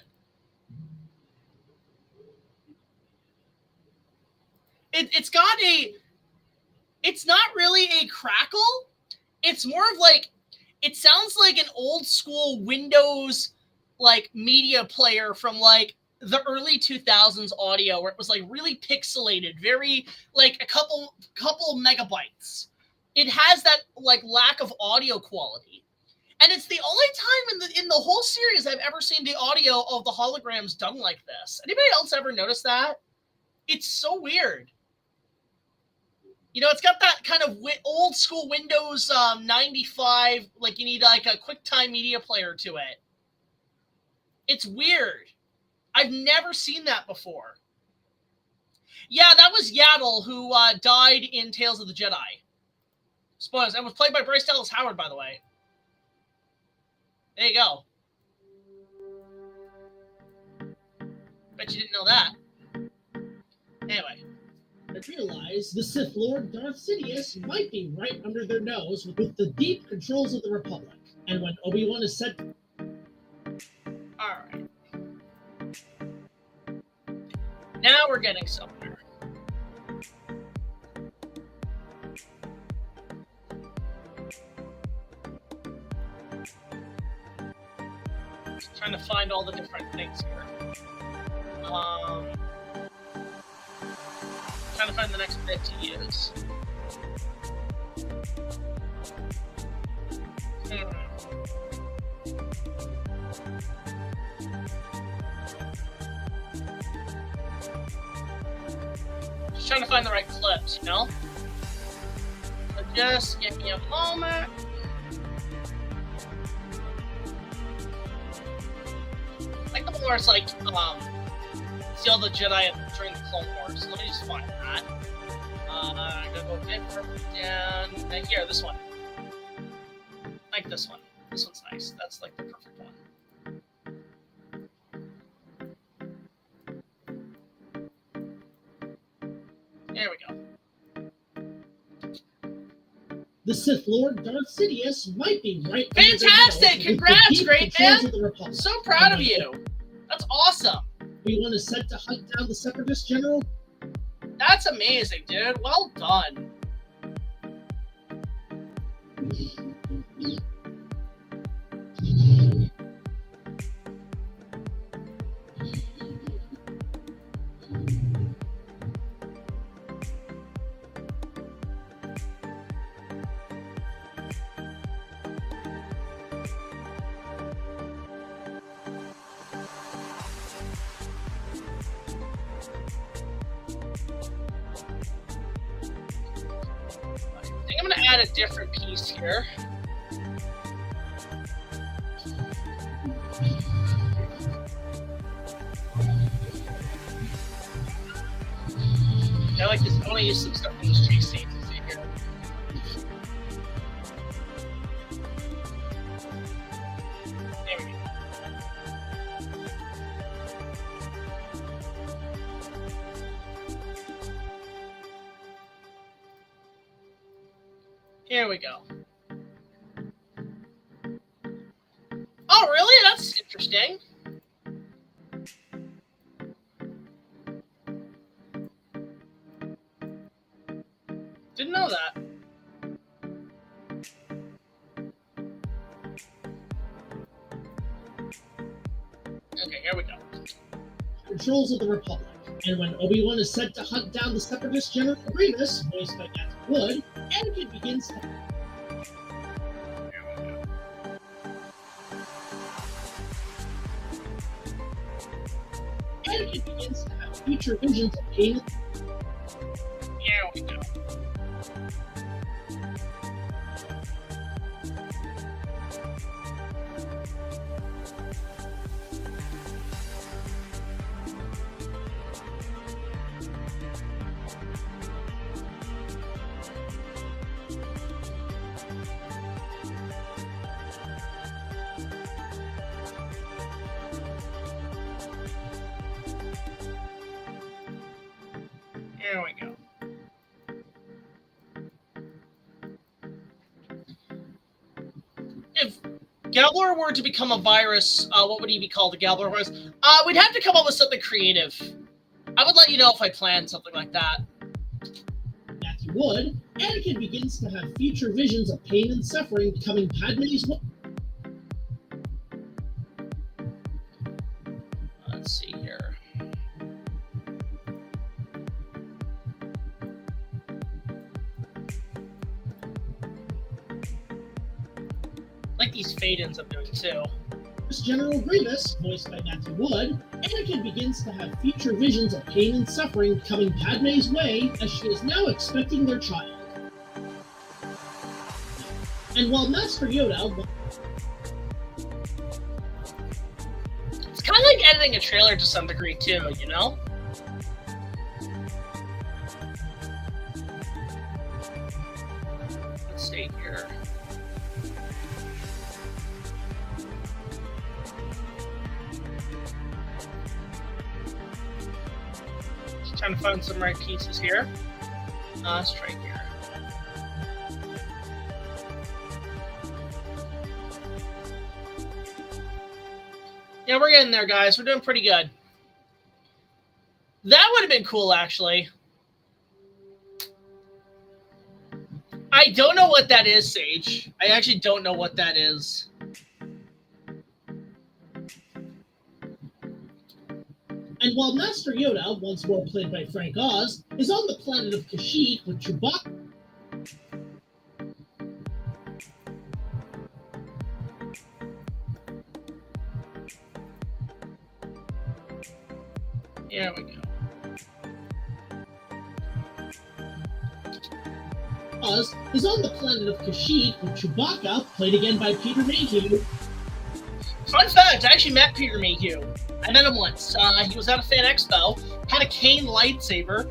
It's not really a crackle. It's more of like, it sounds like an old school Windows like media player from like the early 2000s audio where it was like really pixelated, very like a couple megabytes. It has that like lack of audio quality. And it's the only time in the whole series I've ever seen the audio of the holograms done like this. Anybody else ever notice that? It's so weird. You know, it's got that kind of old school Windows 95, like you need like a QuickTime media player to it. It's weird. I've never seen that before. Yeah, that was Yaddle who died in Tales of the Jedi. Spoilers. And was played by Bryce Dallas Howard, by the way. There you go. Bet you didn't know that. Anyway. I realized the Sith Lord Darth Sidious might be right under their nose with the deep controls of the Republic. And when Obi-Wan is said... Alright. Now we're getting somewhere. Just trying to find all the different things here. Trying to find the next bit to use. Just trying to find the right clips, you know? So just give me a moment. Like the one where it's like, see all the Jedi during the Clone Wars. Let me just find that. I'm gonna go a bit further down. And here, this one. Like this one. This one's nice. That's like the perfect one. There we go. The Sith Lord Darth Sidious might be right. Fantastic! Congrats, great man! So proud of you. That's awesome. Obi-Wan is set to hunt down the Separatist general. That's amazing, dude. Well done. I'm going to add a different piece here. I like this. I want to use some stuff from this chase scene to see here. There we go. Here we go. Oh, really? That's interesting. Didn't know that. Okay, here we go. Controls of the Republic, and when Obi-Wan is sent to hunt down the Separatist General Reeves, voiced by Matthew Wood, Anakin begins to... Anakin begins to have future visions of pain. Here we go. Here we go. If Gallaghar were to become a virus, what would he be called? The Gallaghar virus? We'd have to come up with something creative. I would let you know if I planned something like that. Matthew Wood, Anakin begins to have future visions of pain and suffering becoming Padme's way. Let's see here. I like these fade-ins I'm doing too. General Grievous, voiced by Matthew Wood, Anakin begins to have future visions of pain and suffering coming Padme's way as she is now expecting their child. And while Master Yoda... It's kind of like editing a trailer to some degree too, you know? Let's see here. Trying to find some right pieces here. Let's try here. Yeah, we're getting there, guys. We're doing pretty good. That would have been cool, actually. I don't know what that is, Sage. I actually don't know what that is. And while Master Yoda, once more played by Frank Oz, is on the planet of Kashyyyk with Chewbacca. Here we go. Oz is on the planet of Kashyyyk with Chewbacca, played again by Peter Mayhew. Fun fact, I actually met Peter Mayhew. I met him once. He was at a fan expo, had a cane lightsaber.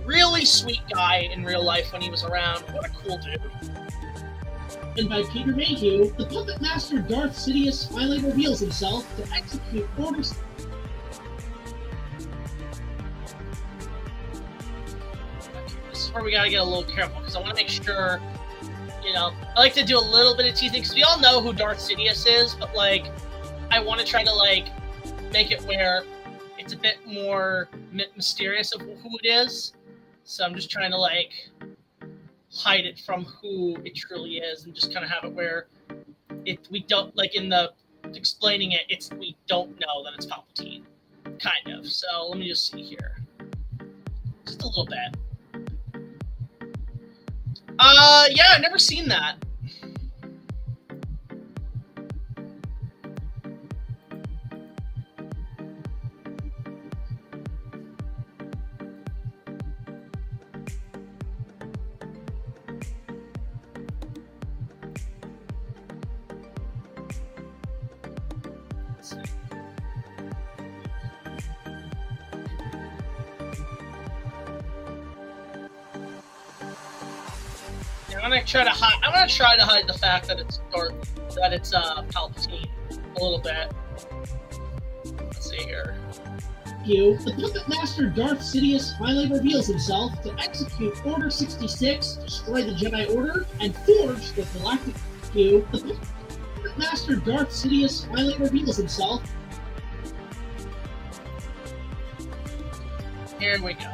Really sweet guy in real life when he was around. What a cool dude. And by Peter Mayhew, the puppet master Darth Sidious finally reveals himself to execute orders. This is where we gotta get a little careful, because I want to make sure, you know, I like to do a little bit of teasing, because we all know who Darth Sidious is, but, like, I want to try to, like, make it where it's a bit more mysterious of who it is. So I'm just trying to, like, hide it from who it truly is, and just kind of have it where we don't, like, in the explaining it, we don't know that it's Palpatine, kind of. So let me just see here, just a little bit. Yeah, I've never seen that. I'm gonna try to hide the fact that it's Palpatine a little bit. Let's see here. the puppet master Darth Sidious finally reveals himself to execute Order 66, destroy the Jedi Order, and forge the Galactic Q. The puppet master Darth Sidious finally reveals himself. Here we go.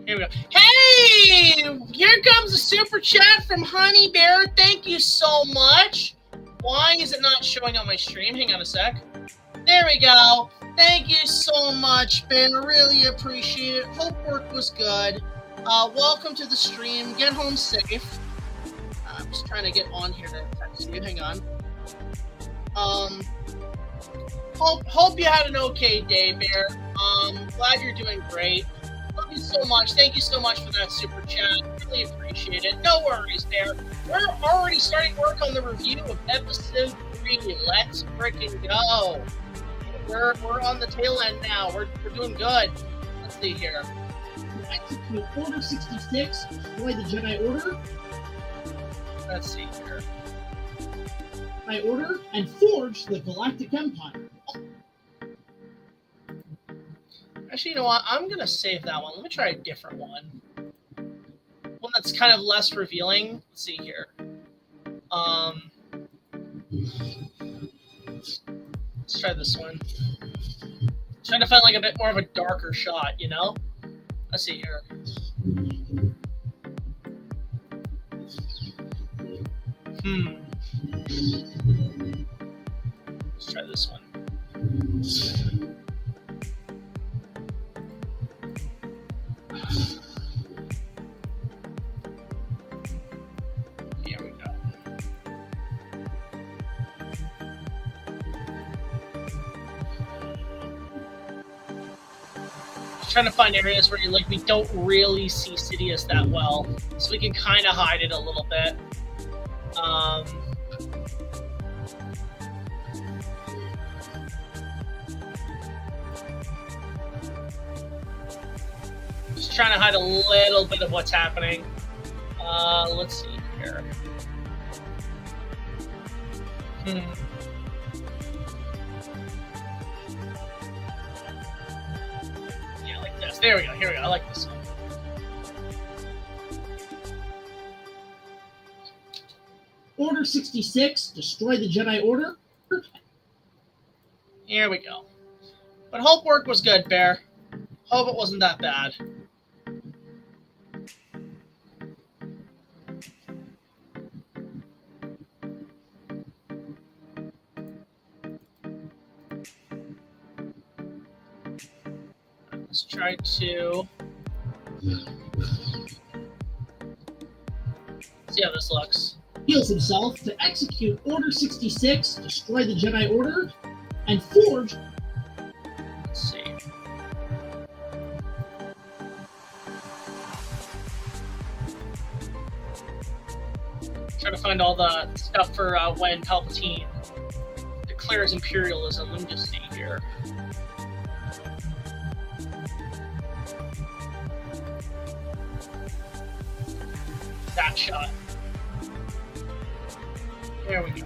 Here we go. Hey! Here comes a super chat from Honey Bear. Thank you so much. Why is it not showing on my stream? Hang on a sec. There we go. Thank you so much, Ben. Really appreciate it. Hope work was good. Welcome to the stream. Get home safe. I'm just trying to get on here to text you. Hang on. Hope you had an okay day, Bear. Glad you're doing great. Love you so much. Thank you so much for that super chat. Really appreciate it. No worries, Bear. We're already starting work on the review of episode 3. Let's freaking go. We're on the tail end now. We're doing good. Let's see here. Execute Order 66, destroy the Jedi Order. Let's see here. Jedi Order, and forge the Galactic Empire. Actually, you know what? I'm going to save that one. Let me try a different one. One that's kind of less revealing. Let's see here. Let's try this one. Trying to find like a bit more of a darker shot, you know? Let's see here. Let's try this one. Here we go. Just trying to find areas where we don't really see Sidious that well, so we can kind of hide it a little bit. Just trying to hide a little bit of what's happening. Let's see here. Yeah, like this. There we go. Here we go. I like this one. Order 66, destroy the Jedi Order. Here we go. But hope work was good, Bear. Hope it wasn't that bad. Let's try to see how this looks. Heals himself to execute Order 66, destroy the Jedi Order, and forge. Let's see. Try to find all the stuff for when Palpatine declares imperialism. Let me just see here. That shot. There we go.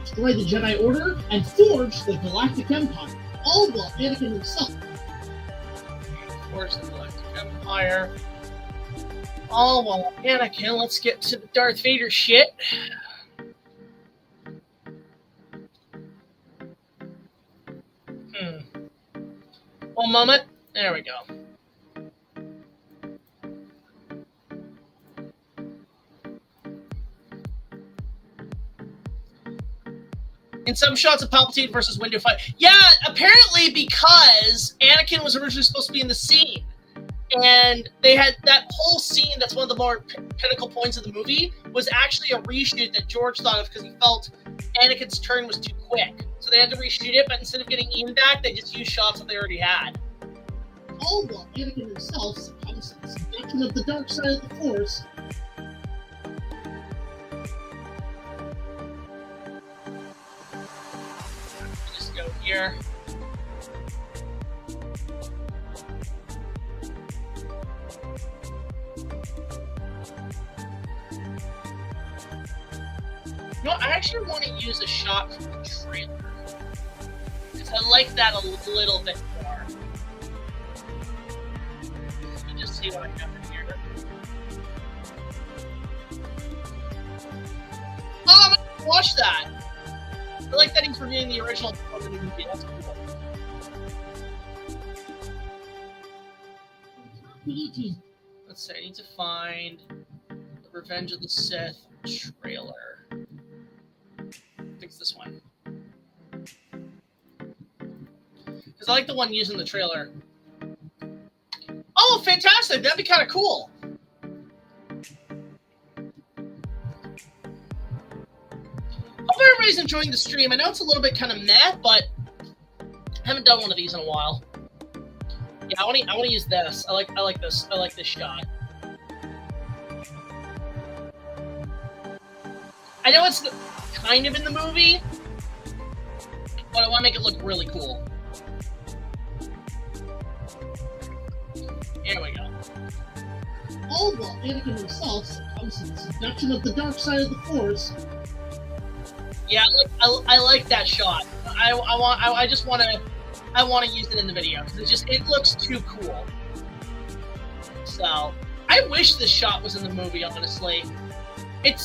Destroy the Jedi Order and forge the Galactic Empire, all while Anakin himself. Forge the Galactic Empire. All while Anakin. Let's get to the Darth Vader shit. One moment. There we go. In some shots of Palpatine versus Windu fight. Yeah, apparently because Anakin was originally supposed to be in the scene. And they had that whole scene that's one of the more pinnacle points of the movie was actually a reshoot that George thought of because he felt Anakin's turn was too quick. So they had to reshoot it, but instead of getting Ian back, they just used shots that they already had. All while Anakin himself succumbs to the seduction of the dark side of the Force. Just go here. You know, I actually want to use a shot from the trailer. Because I like that a little bit more. Let me just see what I have in here. Oh, I'm gonna watch that! I like that he's reviewing the original of the new movie. That's cool. Let's see, I need to find the Revenge of the Sith trailer. I think it's this one. Because I like the one used in the trailer. Oh, fantastic! That'd be kind of cool. Hope everybody's enjoying the stream. I know it's a little bit kind of meh, but I haven't done one of these in a while. Yeah, I want to use this. I like this. I like this shot. I know it's kind of in the movie, but I want to make it look really cool. Here we go. All while Anakin himself succumbs to the seduction of the dark side of the Force. Yeah, I like that shot. I want to use it in the video because it looks too cool. So I wish this shot was in the movie. Honestly,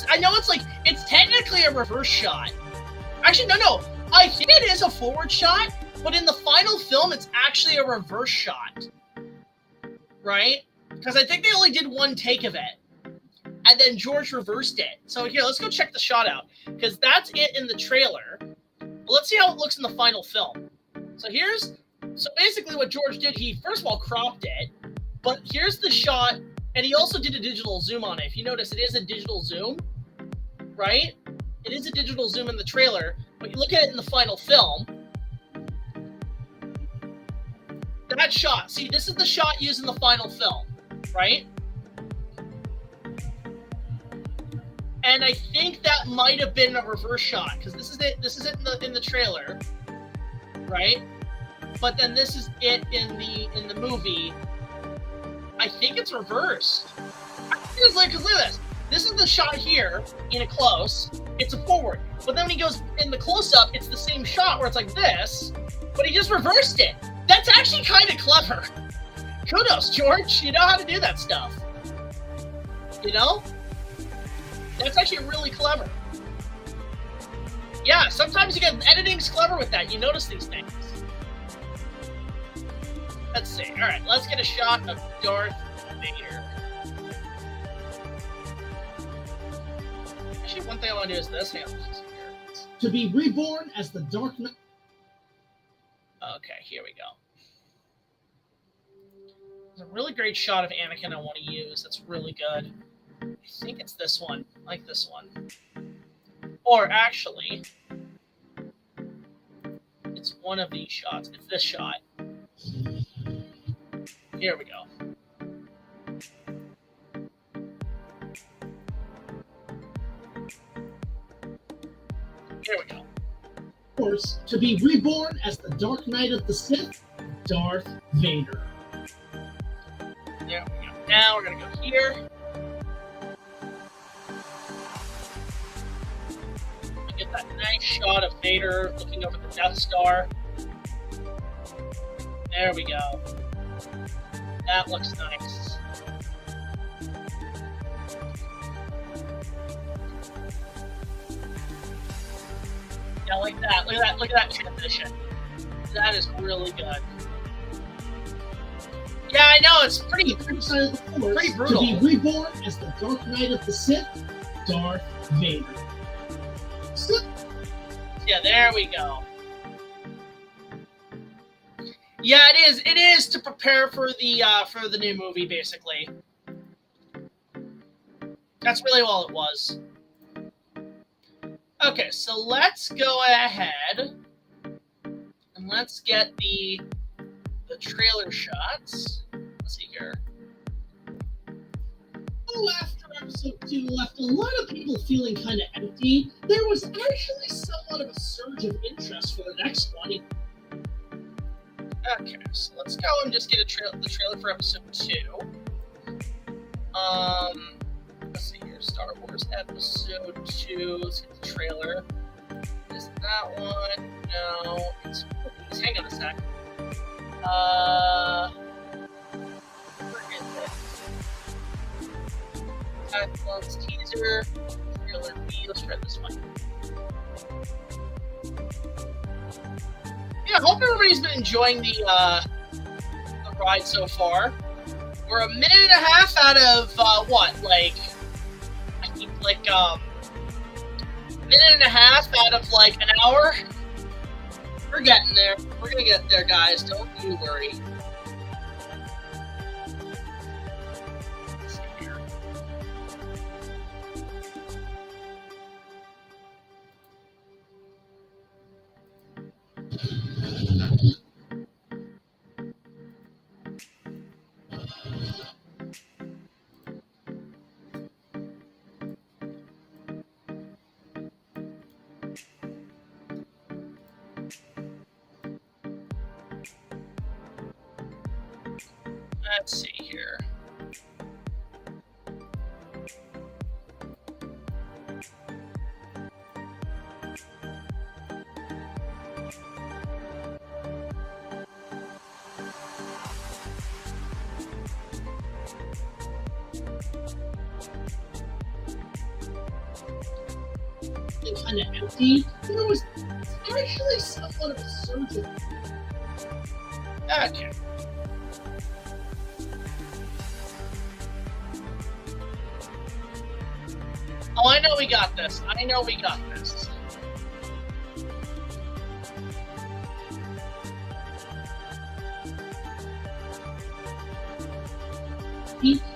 I know it's technically a reverse shot. Actually, no. I think it is a forward shot, but in the final film, it's actually a reverse shot, right? Because I think they only did one take of it, and then George reversed it. So here, let's go check the shot out because that's it in the trailer. But let's see how it looks in the final film. So basically what George did, he first of all cropped it, but here's the shot, and he also did a digital zoom on it. If you notice, it is a digital zoom, right? It is a digital zoom in the trailer, but you look at it in the final film. That shot, see, this is the shot used in the final film, right? And I think that might have been a reverse shot, because this is it in the trailer, right? But then this is it in the movie. I think it's reversed. Because look at this. This is the shot here in a close. It's a forward. But then when he goes in the close-up, it's the same shot where it's like this, but he just reversed it. That's actually kind of clever. Kudos, George. You know how to do that stuff. You know? That's actually really clever. Yeah, sometimes you get editing's clever with that. You notice these things. Let's see. All right, let's get a shot of Darth Vader. Actually, one thing I want to do is this. Hang on. To be reborn as the Dark Knight. Okay, here we go. There's a really great shot of Anakin I want to use. That's really good. I think it's this one. I like this one. Or actually, it's one of these shots. It's this shot. Here we go. Here we go. Of course, to be reborn as the Dark Knight of the Sith, Darth Vader. There we go. Now we're going to go here. Get that nice shot of Vader looking over the Death Star. There we go. That looks nice. Yeah, like that. Look at that transition. That is really good. Yeah, I know, it's pretty brutal. To be reborn as the Dark Knight of the Sith, Darth Vader. Yeah, there we go. Yeah, it is. It is to prepare for the new movie, basically. That's really all it was. Okay, so let's go ahead And let's get the trailer shots. Let's see here. After episode 2 left a lot of people feeling kind of empty, there was actually somewhat of a surge of interest for the next one. Okay, so let's go and just get the trailer for episode 2. Let's see here, Star Wars episode 2. Let's get the trailer. Is that one? No. Hang on a sec. Where is it? Cyclones teaser. Trailer B. Let's try this one. Yeah, I hope everybody's been enjoying the ride so far. We're a minute and a half out of what? Like, I think like a minute and a half out of like an hour. We're getting there. We're gonna get there, guys. Don't you worry. Let's see here. Let's see here. Kind of empty, there was actually somewhat of a surge of... Okay. Oh, I know we got this. I know we got this.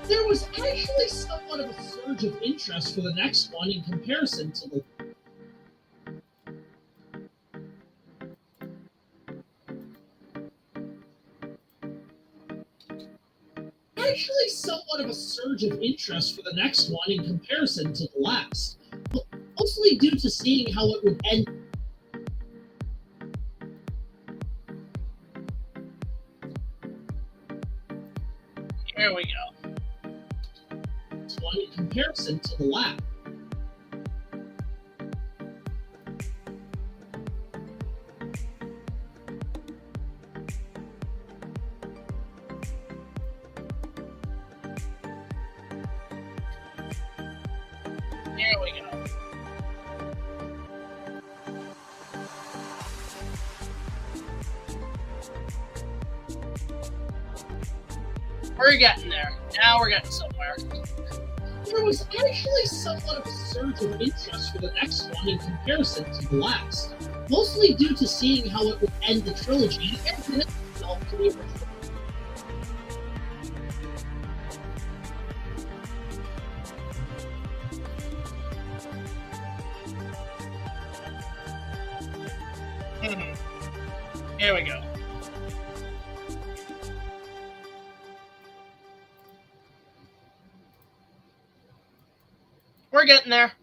There was actually somewhat of a surge of interest for the next one in comparison to the... Actually somewhat of a surge of interest for the next one in comparison to the last. Mostly due to seeing how it would end. Here we go. This one in comparison to the last. Here we go. We're getting there. Now we're getting somewhere. There was actually somewhat of a surge of interest for the next one in comparison to the last. Mostly due to seeing how it would end the trilogy and connect itself to the original. Here we go. We're getting there.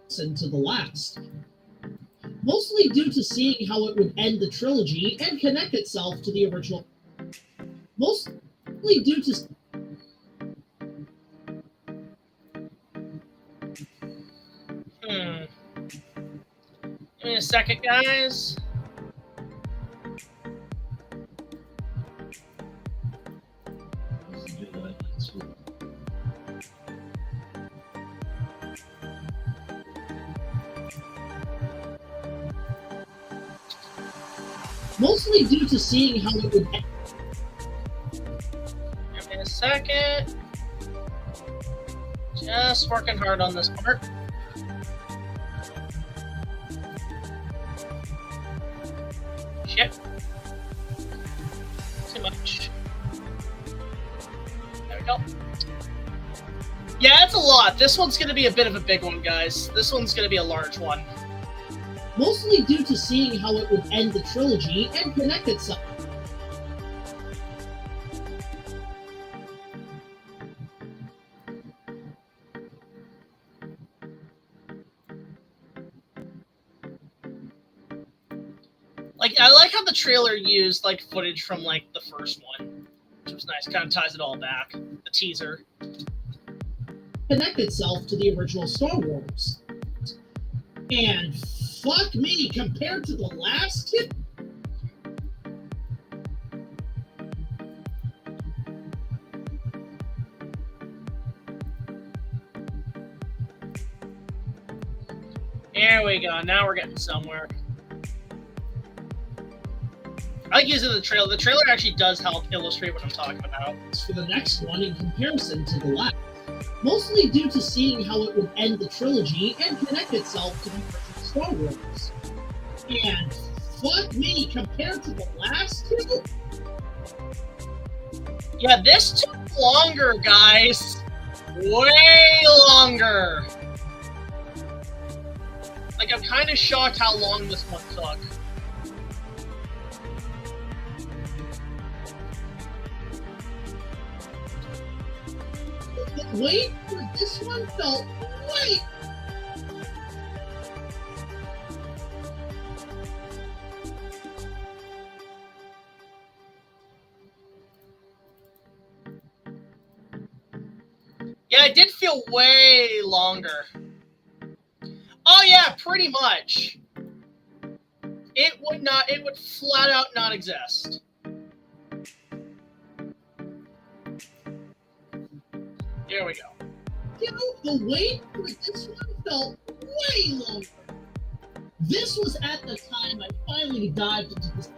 To the last. Mostly due to seeing how it would end the trilogy and connect itself to the original. Mostly due to... Give me a second, guys. Mostly due to seeing how it would end. Give me a second. Just working hard on this part. Shit. Too much. There we go. Yeah, it's a lot. This one's going to be a bit of a big one, guys. This one's going to be a large one. mostly due to seeing how it would end the trilogy and connect itself. Like, I like how the trailer used, like, footage from, like, the first one, which was nice. Kind of ties it all back. The teaser. Connect itself to the original Star Wars. And fuck me, compared to the last two. There we go. Now we're getting somewhere. I like using the trailer. The trailer actually does help illustrate what I'm talking about. For the next one in comparison to the last. Mostly due to seeing how it would end the trilogy and connect itself to the original Star Wars. And fuck me, compared to the last two? Yeah, this took longer, guys. Way longer. Like, I'm kind of shocked how long this one took. The wait for this one felt way. Yeah, it did feel way longer. Oh yeah, pretty much. It would flat out not exist. There we go. You know, the wait for this one felt way longer. This was at the time I finally dived into this.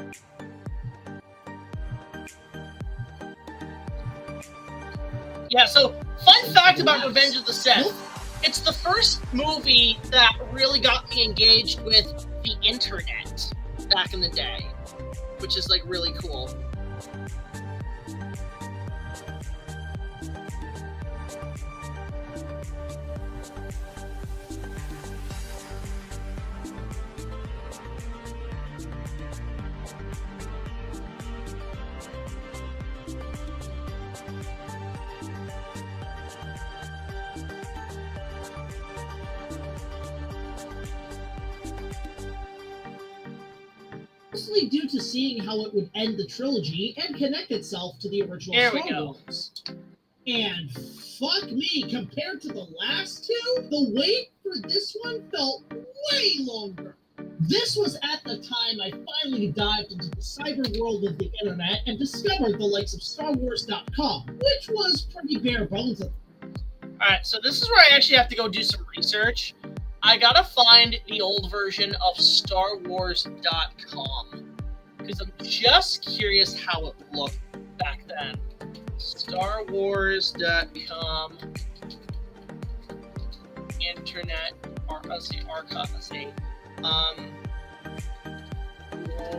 Yeah, so fun fact about Revenge of the Sith. It's the first movie that really got me engaged with the internet back in the day, which is like really cool. Mostly due to seeing how it would end the trilogy and connect itself to the original Star Wars. And fuck me, compared to the last two, the wait for this one felt way longer. This was at the time I finally dived into the cyber world of the internet and discovered the likes of StarWars.com, which was pretty bare bones. Alright, so this is where I actually have to go do some research. I gotta find the old version of StarWars.com because I'm just curious how it looked back then. StarWars.com Internet archive.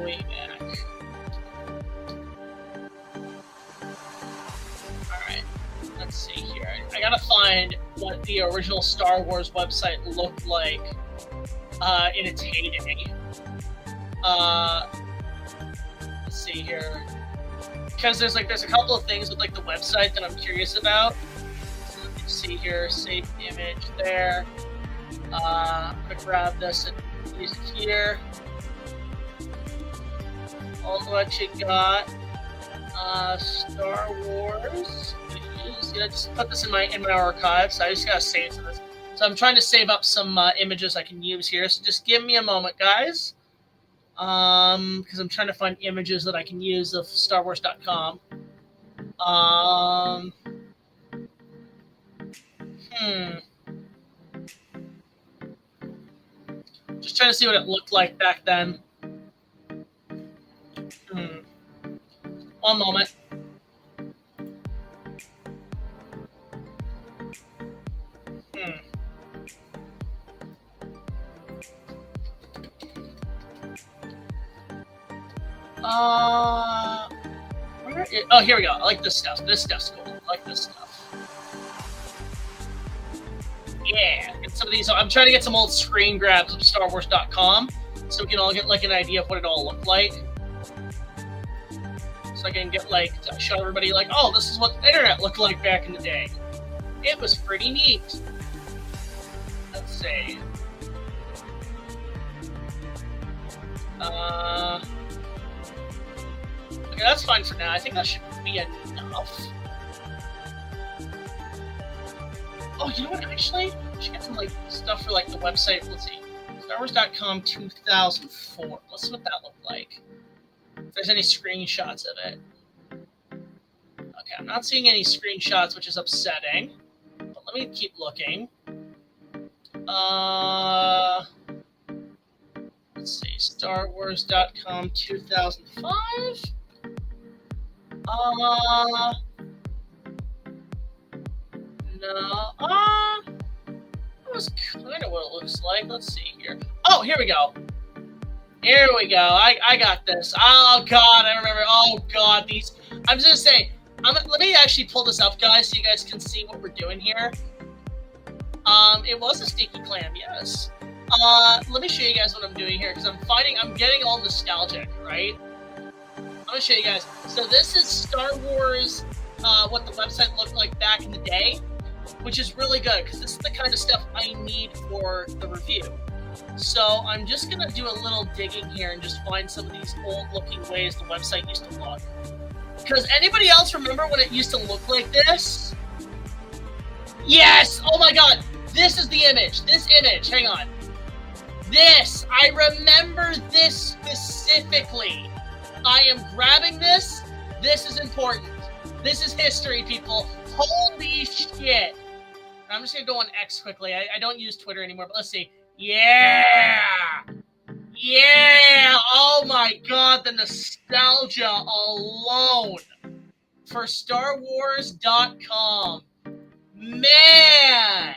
Way back. Alright, let's see here. I gotta find what the original Star Wars website looked like in its heyday. Let's see here. Because there's a couple of things with like the website that I'm curious about. So let me see here. Save image there. I'm gonna grab this and use it here. All what you got. Star Wars. I just put this in my archive, so I just gotta save this. So I'm trying to save up some images I can use here. So just give me a moment, guys. Because I'm trying to find images that I can use of StarWars.com. Just trying to see what it looked like back then. One moment. Oh, here we go. I like this stuff. This stuff's cool. I like this stuff. Yeah, get some of these. I'm trying to get some old screen grabs of StarWars.com. so we can all get like an idea of what it all looked like. So I can get like show everybody like, oh, this is what the internet looked like back in the day. It was pretty neat. Let's see. Okay, that's fine for now. I think that should be enough. Oh, you know what? Actually, I should get some like stuff for like the website. Let's see, StarWars.com 2004. Let's see what that looked like. If there's any screenshots of it. Okay, I'm not seeing any screenshots, which is upsetting. But let me keep looking. Let's see, StarWars.com 2005. No. That was kind of what it looks like. Let's see here. Oh, here we go. Here we go. I got this. Oh God, I remember. Oh God, these. I'm just gonna say. Let me actually pull this up, guys, so you guys can see what we're doing here. It was a sticky clam, yes. Let me show you guys what I'm doing here because I'm getting all nostalgic, right? I'm gonna show you guys. So this is Star Wars, what the website looked like back in the day, which is really good because this is the kind of stuff I need for the review. So I'm just gonna do a little digging here and just find some of these old-looking ways the website used to look. Because anybody else remember when it used to look like this? Yes! Oh my God! This is the image. This image. Hang on. This. I remember this specifically. I am grabbing this. This is important. This is history, people. Holy shit. I'm just going to go on X quickly. I don't use Twitter anymore, but let's see. Yeah! Yeah! Oh my God, the nostalgia alone for StarWars.com. Man!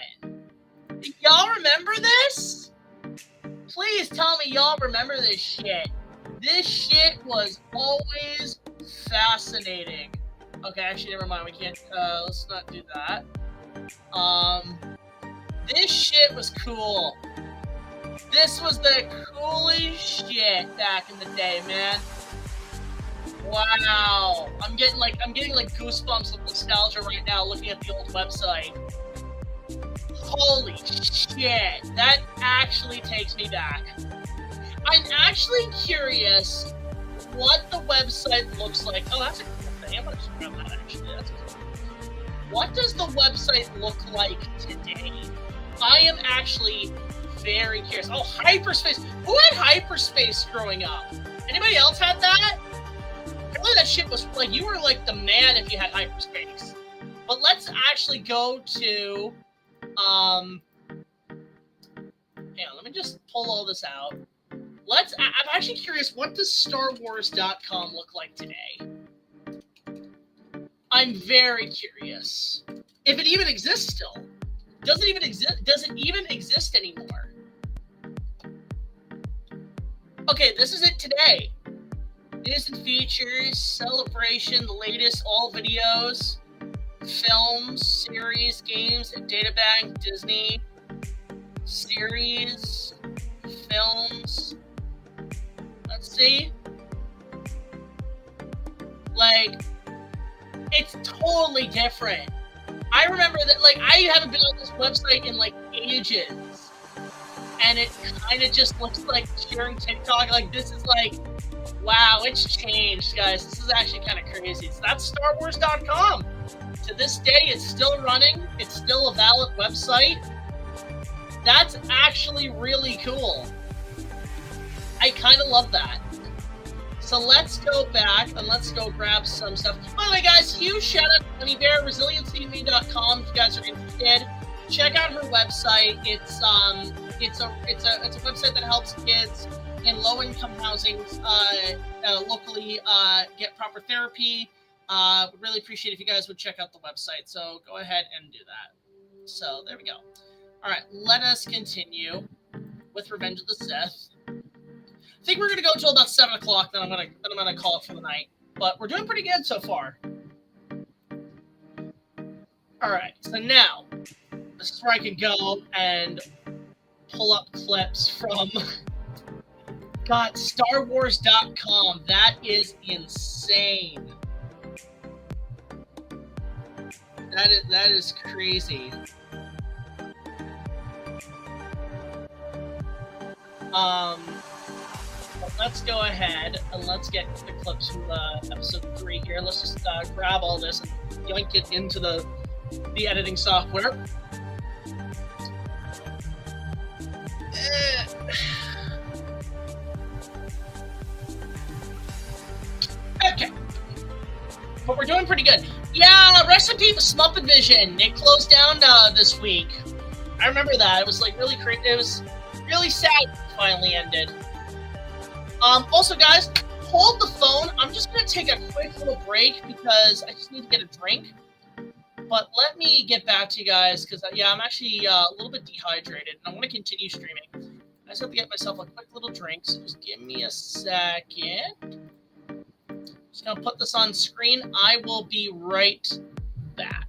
Y'all remember this? Please tell me y'all remember this shit. This shit was always fascinating. Okay, actually, never mind. We can't, let's not do that. This shit was cool. This was the coolest shit back in the day, man. Wow. I'm getting like goosebumps with nostalgia right now looking at the old website. Holy shit. That actually takes me back. I'm actually curious what the website looks like. Oh, that's a cool thing. I'm gonna just grab that actually. That's cool. What does the website look like today? I am actually very curious. Oh, hyperspace. Who had hyperspace growing up? Anybody else had that? Apparently that shit was like, you were like the man if you had hyperspace. But let's actually go to, hang on, let me just pull all this out. I'm actually curious, what does StarWars.com look like today? I'm very curious. If it even exists still. Does it even exist anymore? Okay, this is it today. News and features, celebration, the latest, all videos, films, series, games, databank, Disney, series, films. Let's see. Like, it's totally different. I remember that, like, I haven't been on this website in, like, ages. And it kind of just looks like sharing TikTok. Like, this is like, wow, it's changed, guys. This is actually kind of crazy. So that's StarWars.com. To this day, it's still running. It's still a valid website. That's actually really cool. I kind of love that. So let's go back and let's go grab some stuff. By the way, guys, huge shout out to Honeybear, resiliencyme.com if you guys are interested. Check out her website. It's a website that helps kids in low-income housing locally get proper therapy. Would really appreciate if you guys would check out the website. So go ahead and do that. So there we go. All right, let us continue with Revenge of the Sith. I think we're gonna go until about 7 o'clock. Then I'm gonna call it for the night. But we're doing pretty good so far. All right, so now this is where I can go and pull up clips from God, StarWars.com. That is insane. That is crazy. Let's go ahead and let's get the clips from episode 3 here. Let's just grab all this and yoink it into the editing software. Okay. But we're doing pretty good. Yeah, rest in peace, Muppet Vision. It closed down this week. I remember that. It was like really crazy. It was really sad when it finally ended. Also, guys, hold the phone. I'm just going to take a quick little break because I just need to get a drink. But let me get back to you guys because, yeah, I'm actually a little bit dehydrated. And I want to continue streaming. I just have to get myself a quick little drink. So just give me a second. Just going to put this on screen. I will be right back.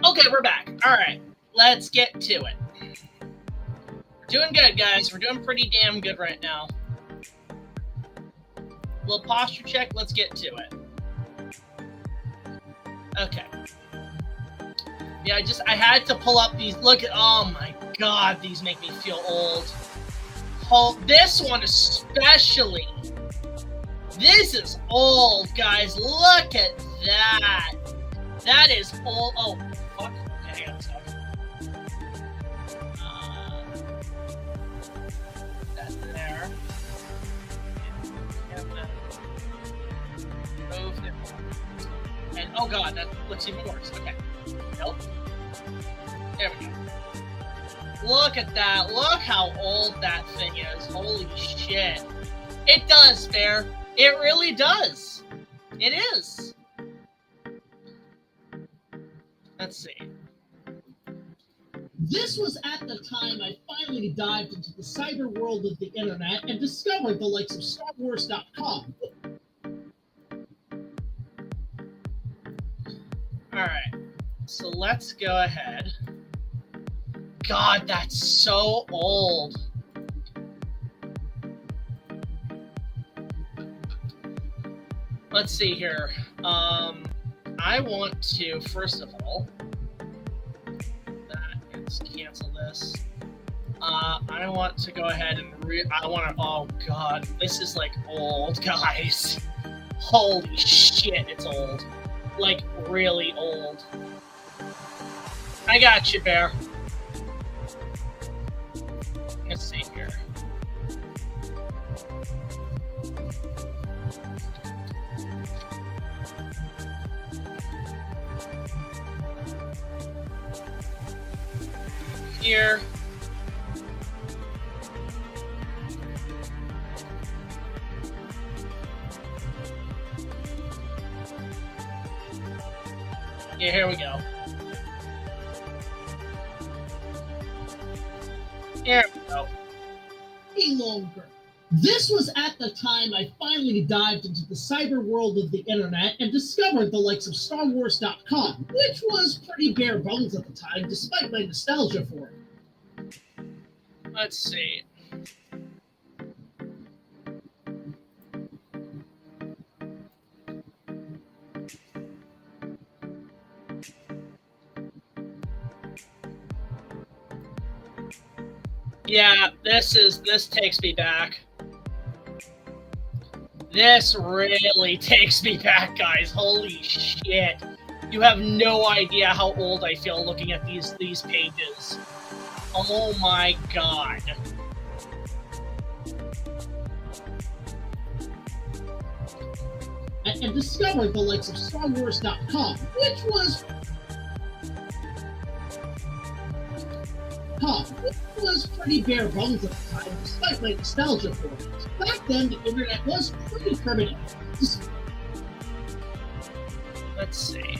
Okay, we're back. All right, let's get to it. We're doing good, guys. We're doing pretty damn good right now. Little posture check. Let's get to it. Okay. Yeah, I had to pull up these. Look at, oh my God, these make me feel old. Oh, this one especially. This is old, guys. Look at that. That is old. Oh, fuck. Okay, hang on a second. That there. Move it. And, oh God, that looks even worse. Okay. Nope. There we go. Look at that. Look how old that thing is. Holy shit. It does, Bear. It really does. It is. Let's see. This was at the time I finally dived into the cyber world of the internet and discovered the likes of StarWars.com. Alright. So let's go ahead. God, that's so old. Let's see here. I want to, first of all, let's cancel this. I want to go ahead and oh God, this is like old, guys. Holy shit, it's old. Like, really old. I got you, Bear. Let's see here. Here. Yeah, here we go. Here we go. Any longer. This was at the time I finally dived into the cyber world of the internet and discovered the likes of StarWars.com, which was pretty bare bones at the time, despite my nostalgia for it. Let's see. Yeah, this takes me back. This really takes me back, guys. Holy shit. You have no idea how old I feel looking at these pages. Oh my god. And discovered the likes of StarWars.com, which was pretty bare bones at the time, despite my nostalgia for it. Back then, the internet was pretty primitive. Let's see.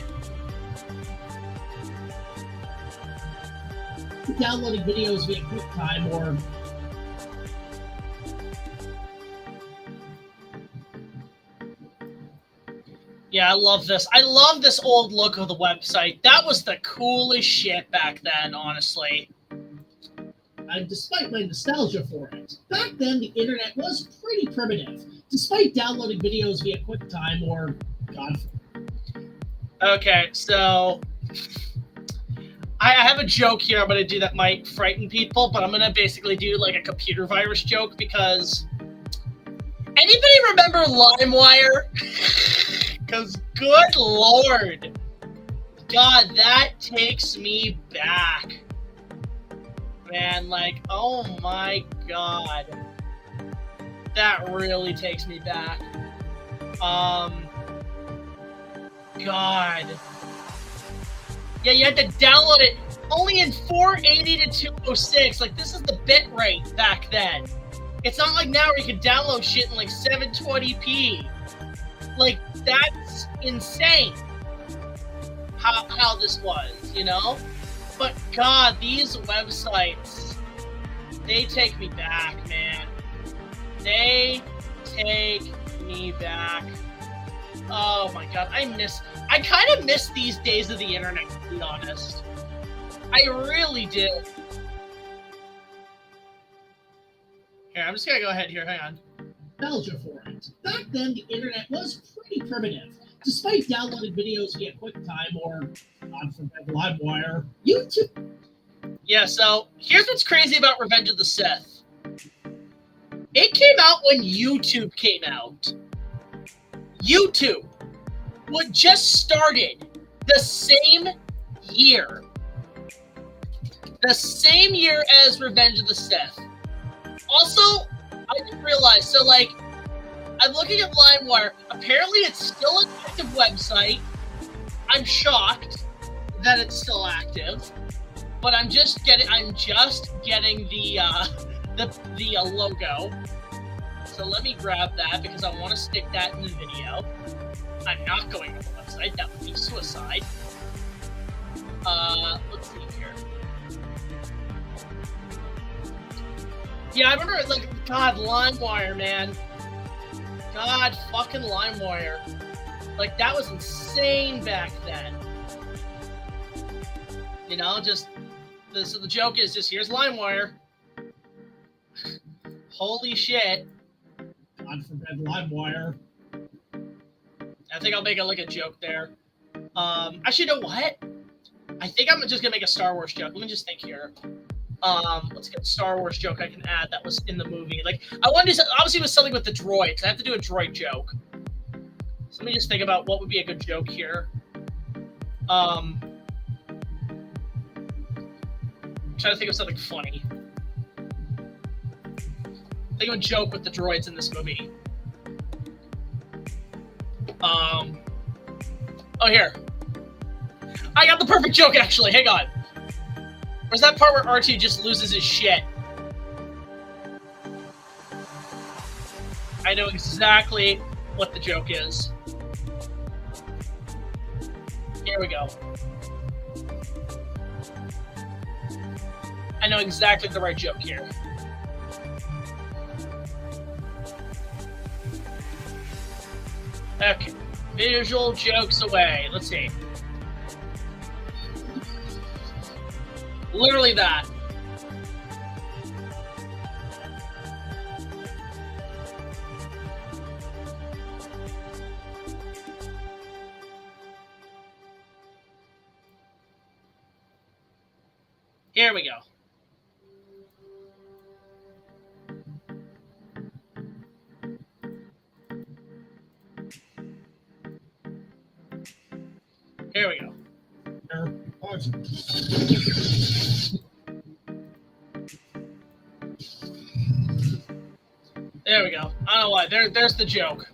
Downloading videos via QuickTime or... Yeah, I love this. I love this old look of the website. That was the coolest shit back then, honestly. And despite my nostalgia for it, back then the internet was pretty primitive, despite downloading videos via QuickTime or God. Okay, so I have a joke here I'm going to do that might frighten people, but I'm going to basically do like a computer virus joke because anybody remember LimeWire? Because good lord, God, that takes me back. Man, like, oh my god. That really takes me back. God. Yeah, you had to download it only in 480 to 206. Like, this is the bit rate back then. It's not like now where you can download shit in like 720p. Like, that's insane how this was, you know? But God, these websites, they take me back, man. They take me back. Oh my God, I kind of miss these days of the internet, to be honest. I really do. Here, I'm just gonna go ahead here, hang on. Nostalgia for it. Back then, the internet was pretty primitive. Despite downloading videos via QuickTime or, God forbid, LimeWire, YouTube... Yeah, so here's what's crazy about Revenge of the Sith. It came out when YouTube came out. YouTube would just started the same year. The same year as Revenge of the Sith. Also, I didn't realize, so like, I'm looking at LimeWire. Apparently, it's still an active website. I'm shocked that it's still active, but I'm just getting the logo. So let me grab that because I want to stick that in the video. I'm not going to the website. That would be suicide. Let's see here. Yeah, I remember, like, God, LimeWire, man. God, fucking LimeWire. Like, that was insane back then. You know, so the joke is just, here's LimeWire. Holy shit. God forbid, LimeWire. I think I'll make a joke there. Actually, you know what? I think I'm just gonna make a Star Wars joke. Let me just think here. Let's get a Star Wars joke I can add that was in the movie. Like, I wanted to, obviously it was something with the droids. I have to do a droid joke. So let me just think about what would be a good joke here. I'm trying to think of something funny. Think of a joke with the droids in this movie. Oh, here. I got the perfect joke, actually. Hang on. Where's that part where R2 just loses his shit? I know exactly what the joke is. Here we go. I know exactly the right joke here. Okay. Visual jokes away. Let's see. Literally that. Here we go. Here we go. There we go. I don't know why. There's the joke.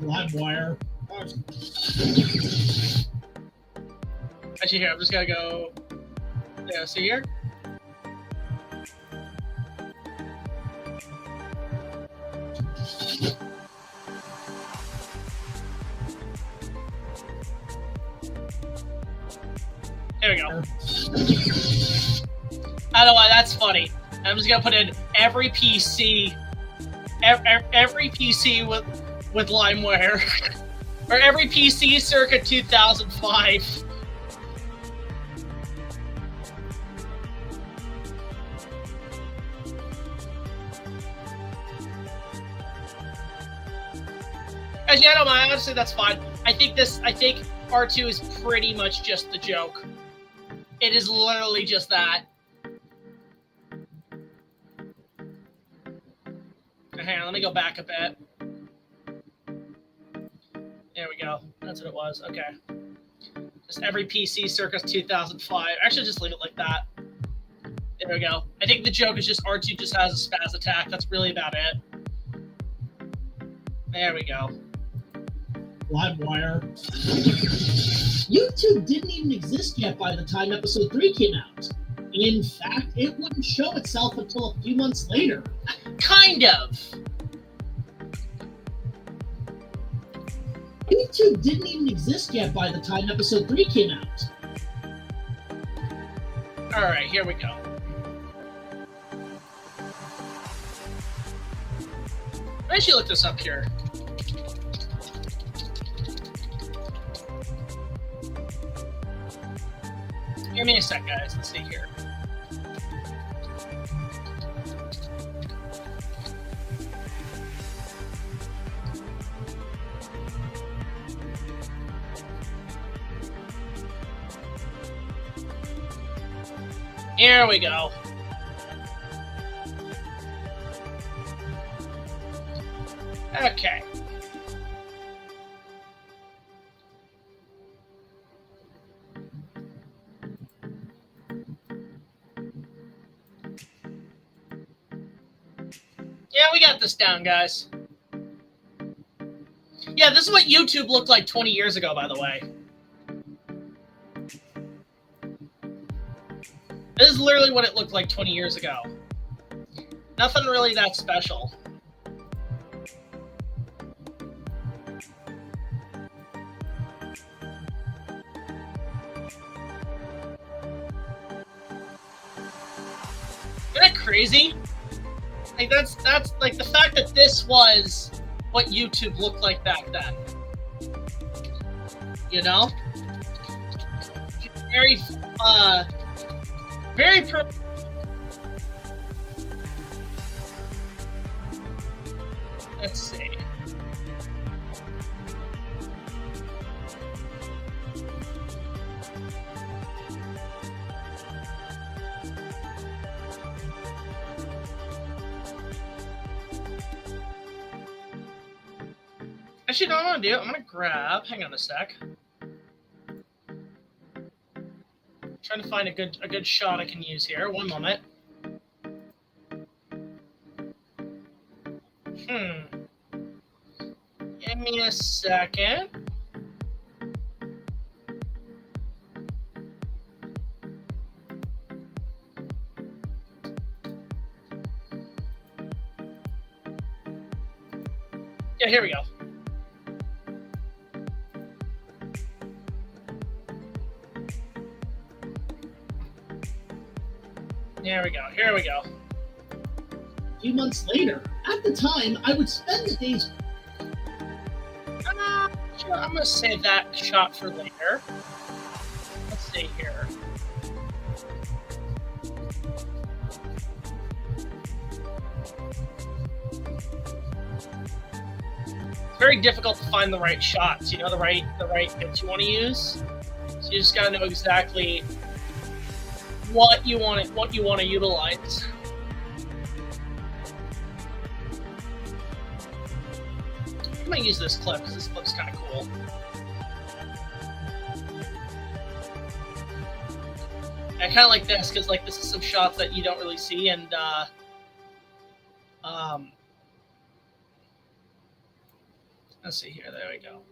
LiveWire. Actually, here, I'm just gonna go. Yeah, see here? There we go. I don't know why that's funny. I'm just gonna put in every PC, every PC with LimeWire, or every PC circa 2005. Actually, I don't mind. Honestly, that's fine. I think R2 is pretty much just the joke. It is literally just that. Hang on, let me go back a bit. There we go. That's what it was. Okay. Just every PC circa 2005. Actually, just leave it like that. There we go. I think the joke is just R2 just has a spaz attack. That's really about it. There we go. LiveWire. YouTube didn't even exist yet by the time episode 3 came out. In fact, it wouldn't show itself until a few months later. Kind of. YouTube didn't even exist yet by the time episode 3 came out. Alright, here we go. I should look this up here. Give me a sec, guys. Let's see here. Here we go. Okay. Yeah, we got this down, guys. Yeah, this is what YouTube looked like 20 years ago, by the way. This is literally what it looked like 20 years ago. Nothing really that special. Isn't that crazy? Like that's like the fact that this was what YouTube looked like back then. You know? Very let's see. Actually, no, I'm gonna do. I'm gonna grab. Hang on a sec. Trying to find a good shot I can use here. One moment. Give me a second. Yeah, here we go. There we go. Here we go. A few months later, at the time, I would spend the days. I'm gonna save that shot for later. Let's see here. It's very difficult to find the right shots. You know, the right bits you want to use. So you just gotta know exactly what you want to utilize. I'm gonna use this clip because this clip's kind of cool. I kind of like this because like this is some shots that you don't really see, and let's see here. There we go.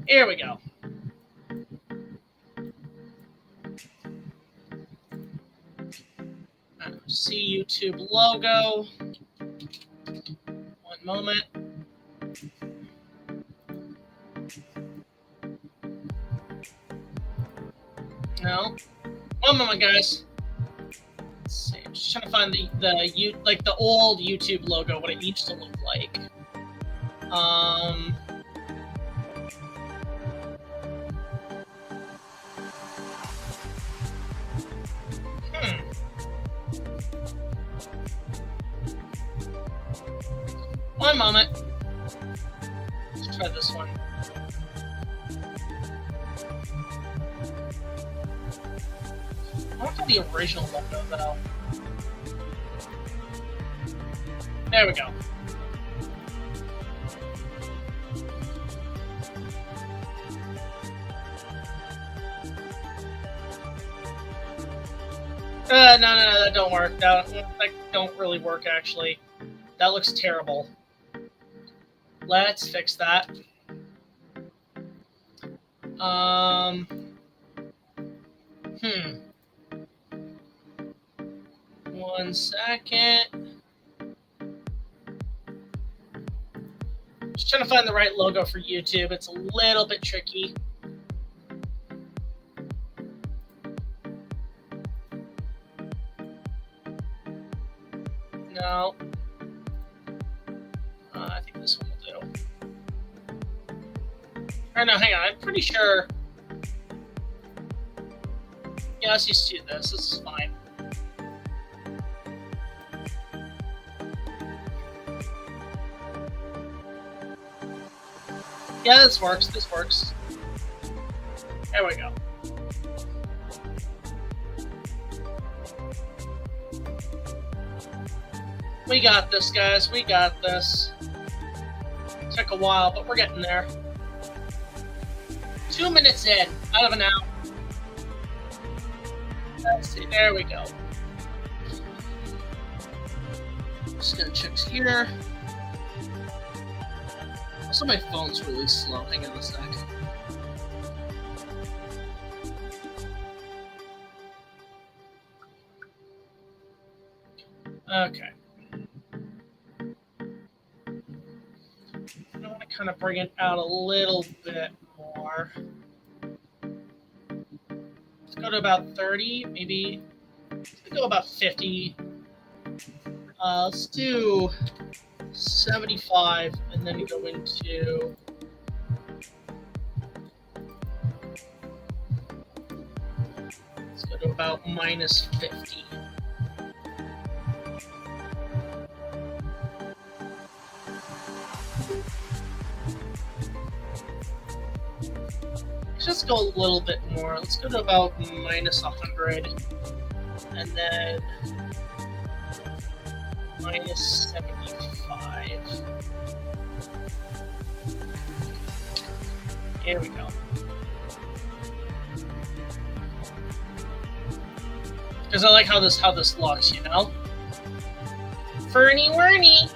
Here we go. See YouTube logo. One moment. No. One moment, guys. Let's see. I'm just trying to find the old YouTube logo, what it used to look like. One moment. Let's try this one. I want the original logo though. There we go. No, that don't work. That don't really work actually. That looks terrible. Let's fix that. 1 second. Just trying to find the right logo for YouTube. It's a little bit tricky. No. I think this one will do. Or no, hang on. I'm pretty sure. Yeah, let's just do this. This is fine. Yeah, this works. This works. There we go. We got this, guys. We got this. Took a while, but we're getting there. 2 minutes in, out of an hour. Let's see. There we go. Just gonna check here. Also, my phone's really slow. Hang on a sec. Okay. I want to kind of bring it out a little bit more. Let's go to about 30, maybe. Let's go about 50. Let's do 75, and then go into let's go to about minus 50. Let's just go a little bit more. Let's go to about minus 100, and then minus 75. Here we go. Because I like how this looks, you know? Ferny Werny.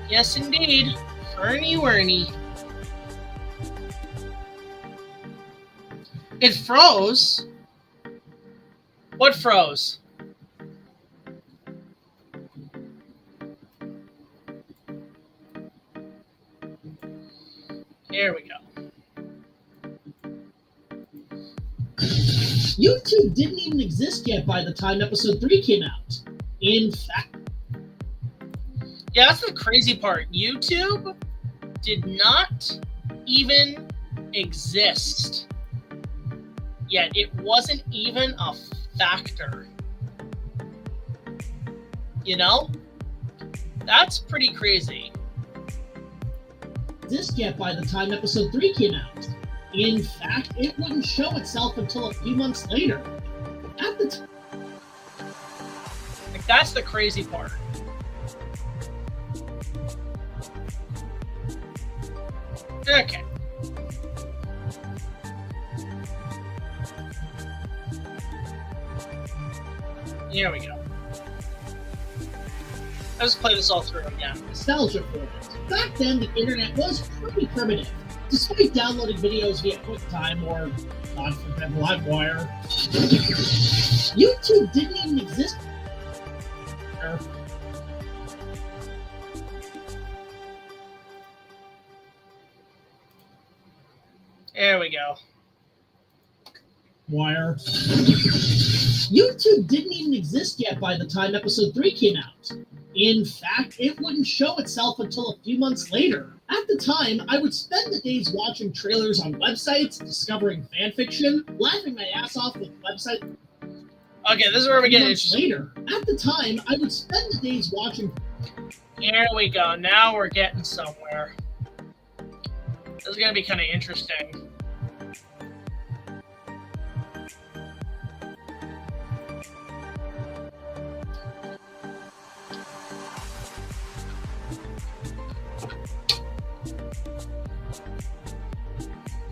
Yes, indeed. Ferny Werny. It froze. What froze? Here we go. YouTube didn't even exist yet by the time episode 3 came out. In fact. Yeah, that's the crazy part. YouTube did not even exist. Yet it wasn't even a factor. You know? That's pretty crazy. Exist yet by the time episode 3 came out. In fact, it wouldn't show itself until a few months later. At the time. Like, that's the crazy part. Okay. Here we go. Let's play this all through again. Nostalgia for it. Back then, the internet was pretty primitive. Despite downloading videos via QuickTime or, God forbid, LimeWire, YouTube didn't even exist. There we go. Wire. YouTube didn't even exist yet by the time episode 3 came out. In fact, it wouldn't show itself until a few months later. At the time, I would spend the days watching trailers on websites, discovering fanfiction, laughing my ass off with websites. Okay, this is where we get Months later. At the time, I would spend the days watching. Here we go. Now we're getting somewhere. This is gonna be kind of interesting.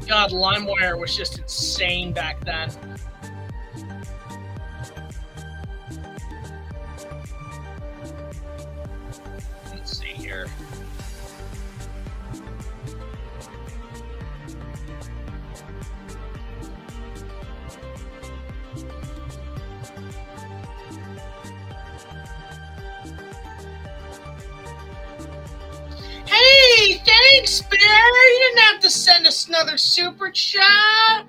God, LimeWire was just insane back then. Let's see here. Hey, thanks, Bear! You didn't have to send us another super chat. I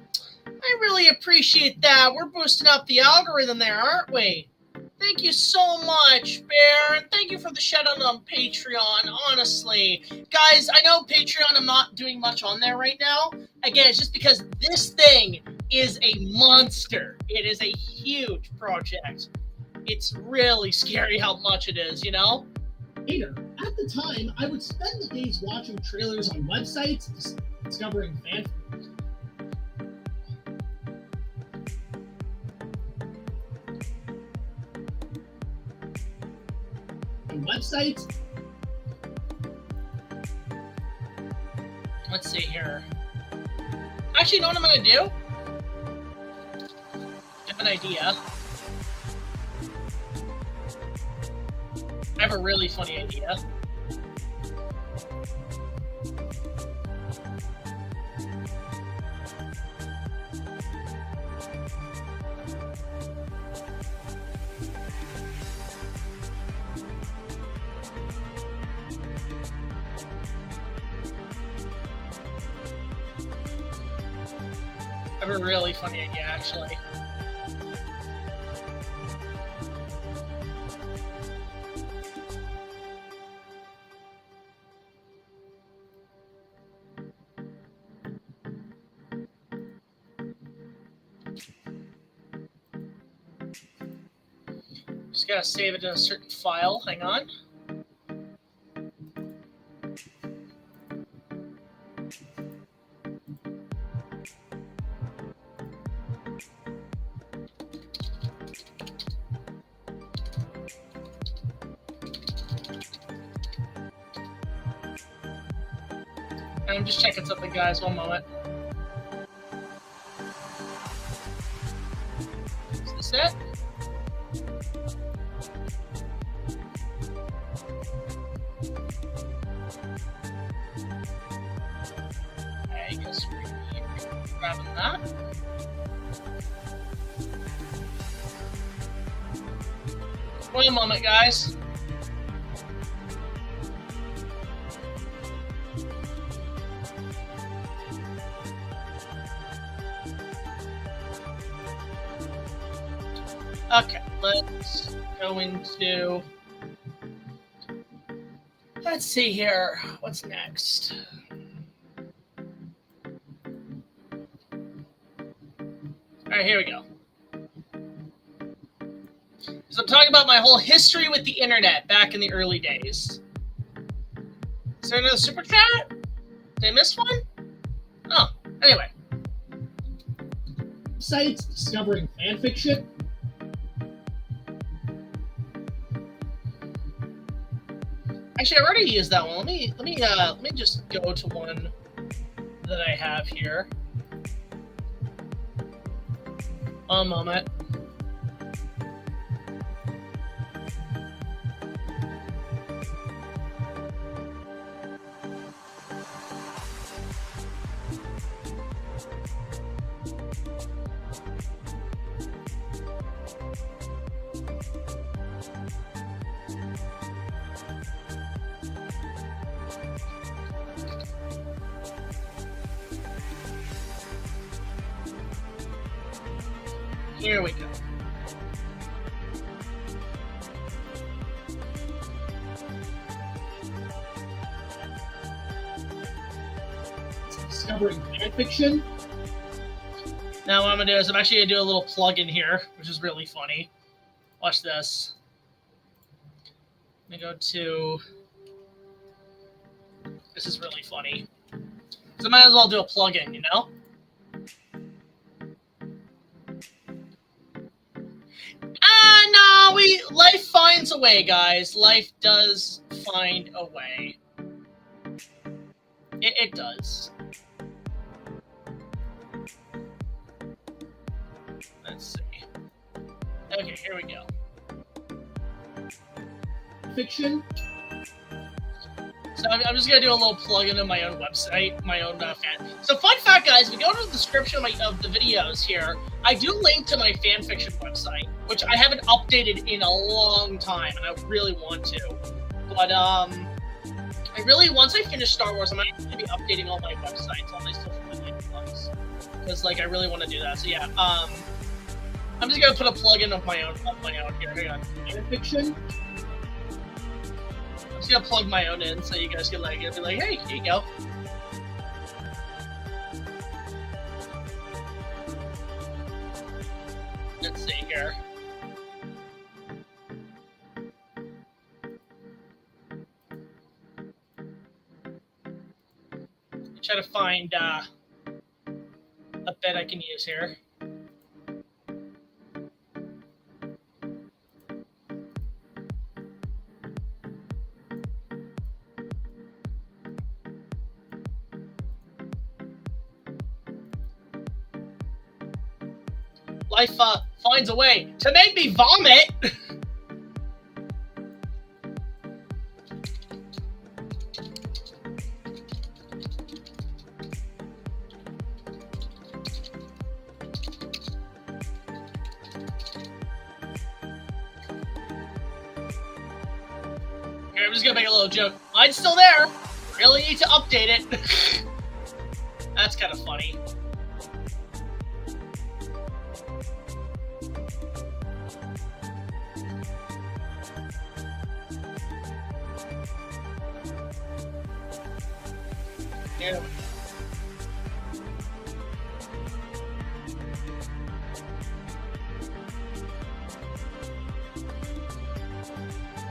really appreciate that. We're boosting up the algorithm there, aren't we? Thank you so much, Bear, and thank you for the shout out on Patreon, honestly. Guys, I know Patreon, I'm not doing much on there right now. Again, it's just because this thing is a monster. It is a huge project. It's really scary how much it is, you know? Later. At the time, I would spend the days watching trailers on websites, discovering fanfiction. Websites. Let's see here. Actually, you know what I'm gonna do? I have an idea. I have a really funny idea. I have a really funny idea, actually. Just gotta save it in a certain file. Hang on. I'm just checking something, guys. One moment. Is this it? I guess we're grabbing that. One moment, guys. Okay, let's go into Let's see here. What's next? All right, here we go. So I'm talking about my whole history with the internet back in the early days. Is there another super chat? Did I miss one? Oh, anyway. Sites discovering fanfiction. Actually, I already used that one. Let me just go to one that I have here. One moment. Here we go. Discovering fanfiction. Now what I'm gonna do is I'm actually gonna do a little plug-in here, which is really funny. Watch this. Let me go to. This is really funny. So I might as well do a plug-in, you know? No, life finds a way, guys. Life does find a way. It does. Let's see. Okay, here we go. Fiction. So I'm just gonna do a little plug-in on my own website, my own fan. So fun fact, guys, if you go to the description of the videos here, I do link to my fanfiction website, which I haven't updated in a long time, and I really want to. But once I finish Star Wars, I'm going to be updating all my websites, all my social media plugs, because I really want to do that. So yeah, I'm just gonna put a plug-in of my own here. Hang on. Fanfiction. I'm just gonna plug my own in so you guys can be like, hey, here you go. Let's see here. Try to find a bit I can use here. Life finds a way to make me vomit. Okay, I'm just gonna make a little joke. Mine's still there. Really need to update it. That's kind of funny. Yeah.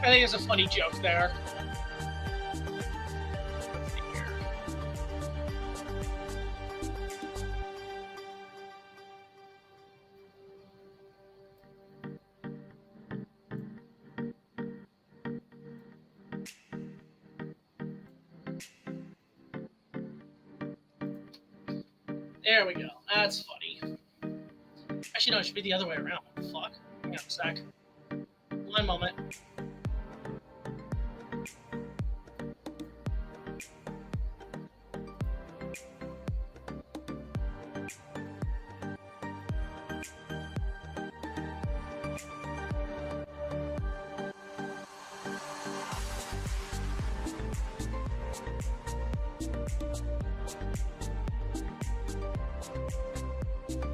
I think it's a funny joke there. Let's see here. There we go. That's funny. Actually, no, it should be the other way around. What the fuck? Hang on a sec. One moment.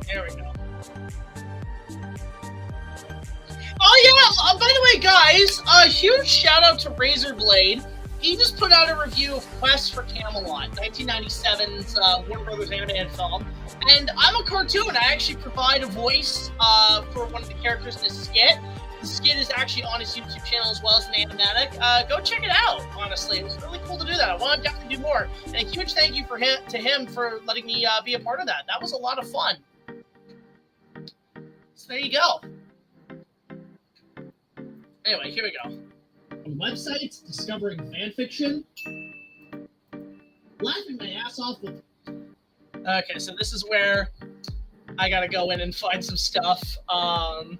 There we go. Oh yeah! By the way, guys, a huge shout out to RaisorBlade. he just put out a review of Quest for Camelot, 1997's Warner Brothers animated film. And I'm a cartoon. I actually provide a voice for one of the characters in this skit. The skit is actually on his YouTube channel as well as an animatic. Go check it out, honestly. It was really cool to do that. I want to definitely do more. And a huge thank you to him for letting me be a part of that. That was a lot of fun. So there you go. Anyway, here we go. On websites, discovering fanfiction, laughing my ass off with... Okay, so this is where I gotta go in and find some stuff. God,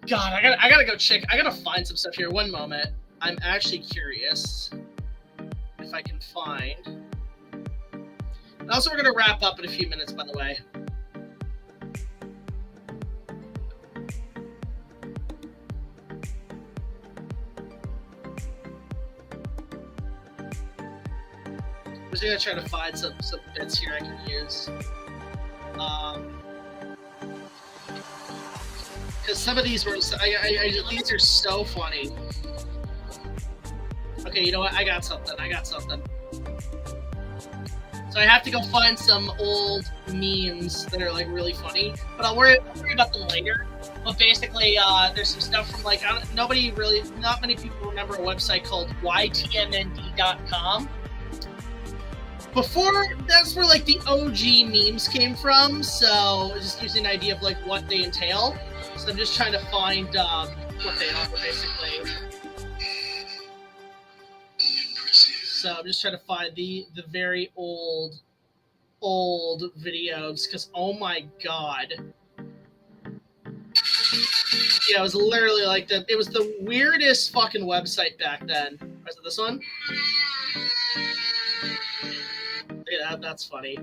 I gotta go check. I gotta find some stuff here. One moment. I'm actually curious if I can find. And also, we're gonna wrap up in a few minutes, by the way. I'm just gonna try to find some bits here I can use. Because some of these were, these are so funny. Okay, you know what? I got something. So I have to go find some old memes that are like really funny, but I'll worry about them later. But basically, there's some stuff from like not many people remember a website called ytmnd.com. Before, that's where like the OG memes came from, so just gives you an idea of like what they entail. So I'm just trying to find what they are, basically. So I'm just trying to find the very old videos, because oh my god. Yeah, it was literally like it was the weirdest fucking website back then. Was it this one? Yeah, that's funny.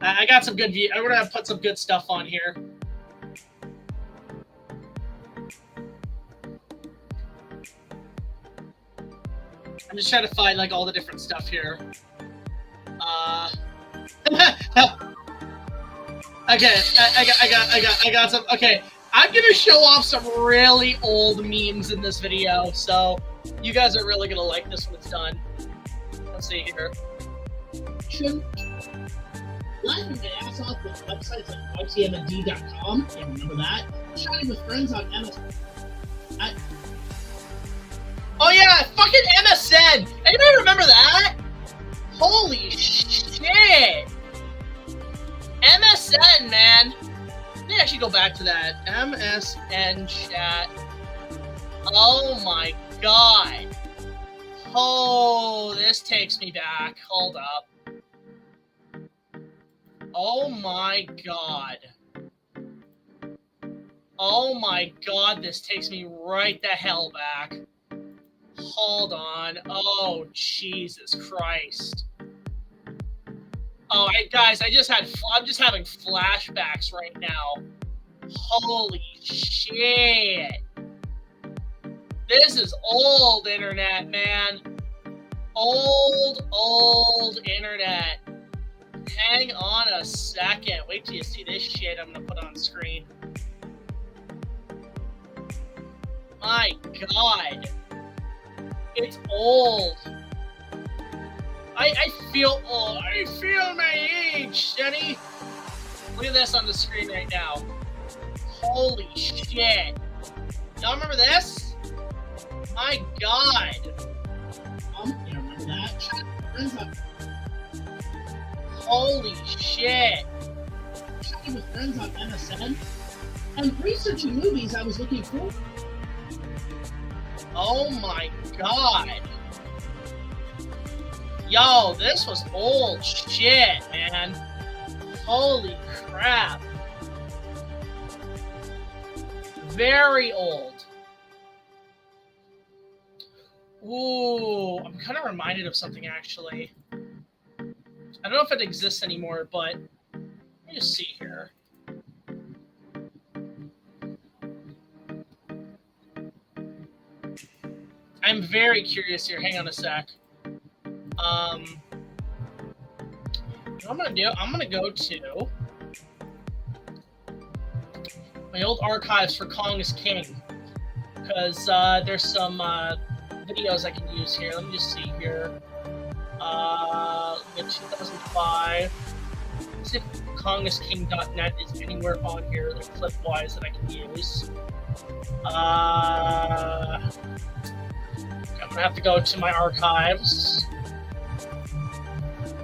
I got some good view. I'm gonna put some good stuff on here. I'm just trying to find like all the different stuff here. Okay, I got some. Okay, I'm gonna show off some really old memes in this video, so you guys are really gonna like this when it's done. Let's see here. Laughing my ass off with websites like ytmnd.com. Yeah, remember that? Chatting with friends on MSN. Oh yeah, fucking MSN! Anybody remember that? Holy shit! MSN, man! Let me actually go back to that. MSN chat. Oh my god. Oh, this takes me back. Hold up. Oh my god. Oh my god, this takes me right the hell back. Hold on. Oh, Jesus Christ. Oh, guys, I'm just having flashbacks right now. Holy shit. This is old internet, man. Old internet. Hang on a second. Wait till you see this shit I'm gonna put on screen. My god. It's old. I feel old. I feel my age, Jenny. Look at this on the screen right now. Holy shit. Y'all remember this? My god. Yeah, remember that? Holy shit. Chatting with friends on MSN. And researching movies I was looking for. Oh my god. Yo, this was old shit, man. Holy crap. Very old. Ooh, I'm kind of reminded of something, actually. I don't know if it exists anymore, but let me just see here. I'm very curious here. Hang on a sec. What I'm gonna do, I'm gonna go to my old archives for Kong is King. because there's some videos I can use here. Let me just see here. In 2005. Let's see if CongressKing.net is anywhere on here, like clip-wise, that I can use. I'm gonna have to go to my archives.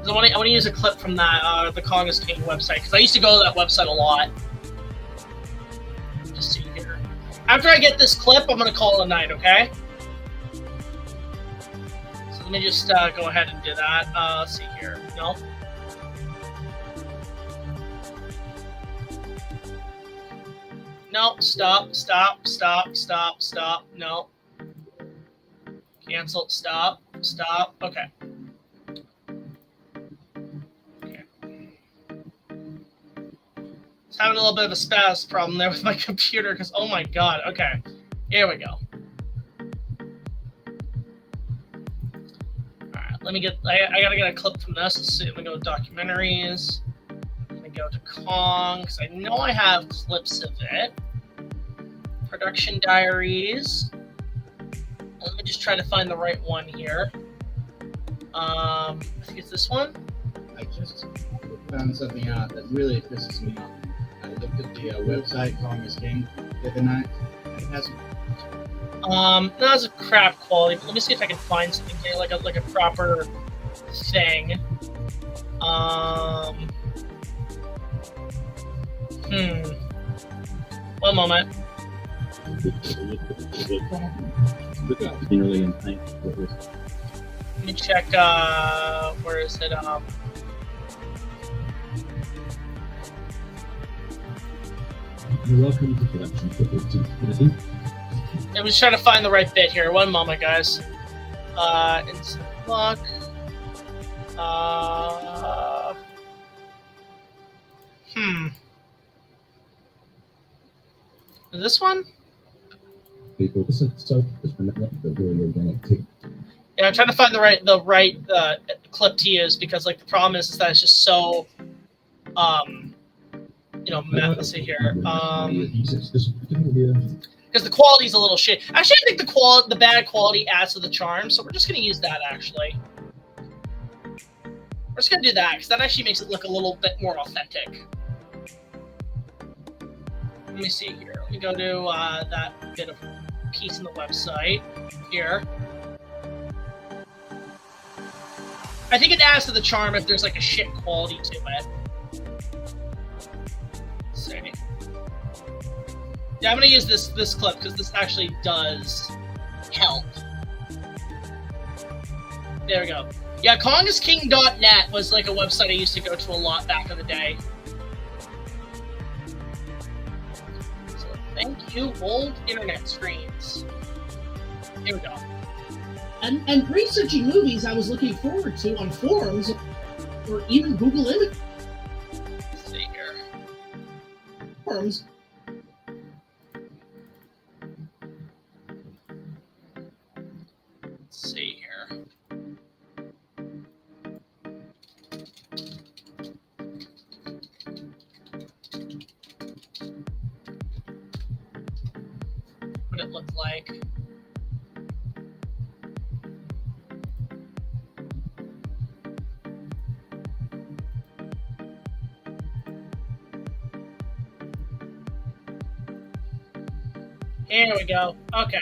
I want to use a clip from that the Congress King website, because I used to go to that website a lot. Just see here. After I get this clip, I'm gonna call it a night. Okay. So let me just go ahead and do that. Let's see here. No. No. Stop. Stop. Stop. Stop. Stop. No. Cancel. Stop. Stop. Okay. Having a little bit of a spaz problem there with my computer, because oh my god. Okay, here we go. All right, let me get. I gotta get a clip from this. Let's see. Let me go to documentaries. Let me go to Kong, because I know I have clips of it. Production diaries. Let me just try to find the right one here. I think it's this one. I just found something out that really pisses me off. I looked at the website, Congress King, the other night, and it has. That's a crap quality, but let me see if I can find something here, like a proper thing. One moment. Let me check, where is it, You're welcome to production for 15. I'm just trying to find the right bit here. One moment, guys. Instant lock. Is this one? People, this is so very organic too. Yeah, I'm trying to find the right clip to use, because like the problem is that it's just so let's see here. Because the quality's a little shit. Actually, I think the bad quality adds to the charm, so we're just gonna use that actually. We're just gonna do that, because that actually makes it look a little bit more authentic. Let me see here. Let me go to that bit of piece in the website here. I think it adds to the charm if there's like a shit quality to it. Let's see. Yeah, I'm gonna use this clip because this actually does help. There we go. Yeah, KongIsKing.net was like a website I used to go to a lot back in the day. So thank you, old internet screens. Here we go. And researching movies I was looking forward to on forums or even Google Images. Let's see here. Forums. Let's see here. What it looked like. Here we go. Okay.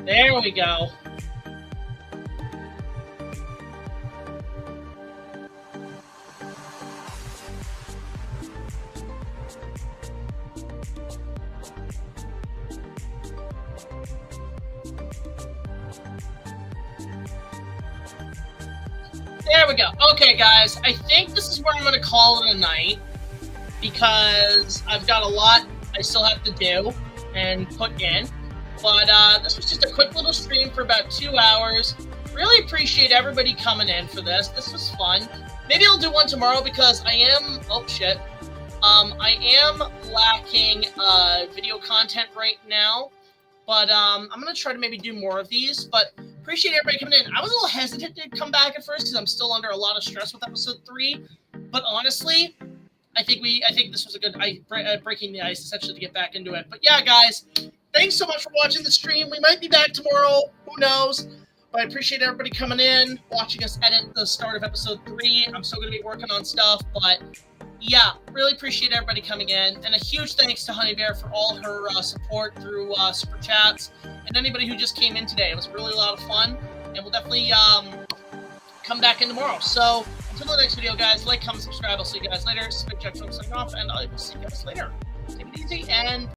There we go. There we go. Okay, guys. I think this is where I'm going to call it a night, because I've got a lot I still have to do and put in. But this was just a quick little stream for about 2 hours. Really appreciate everybody coming in for this. This was fun. Maybe I'll do one tomorrow, because I am... Oh, shit. I am lacking video content right now. But I'm going to try to maybe do more of these. But appreciate everybody coming in. I was a little hesitant to come back at first because I'm still under a lot of stress with episode 3. But honestly, I think this was a good breaking the ice essentially to get back into it. But yeah, guys, thanks so much for watching the stream. We might be back tomorrow. Who knows? But I appreciate everybody coming in, watching us edit the start of episode 3. I'm still going to be working on stuff, but yeah, really appreciate everybody coming in. And a huge thanks to Honey Bear for all her support through Super Chats and anybody who just came in today. It was really a lot of fun, and we'll definitely come back in tomorrow. So until the next video, guys, like, comment, subscribe. I'll see you guys later. This is BigJackFilms signing off, and I will see you guys later. Take it easy, and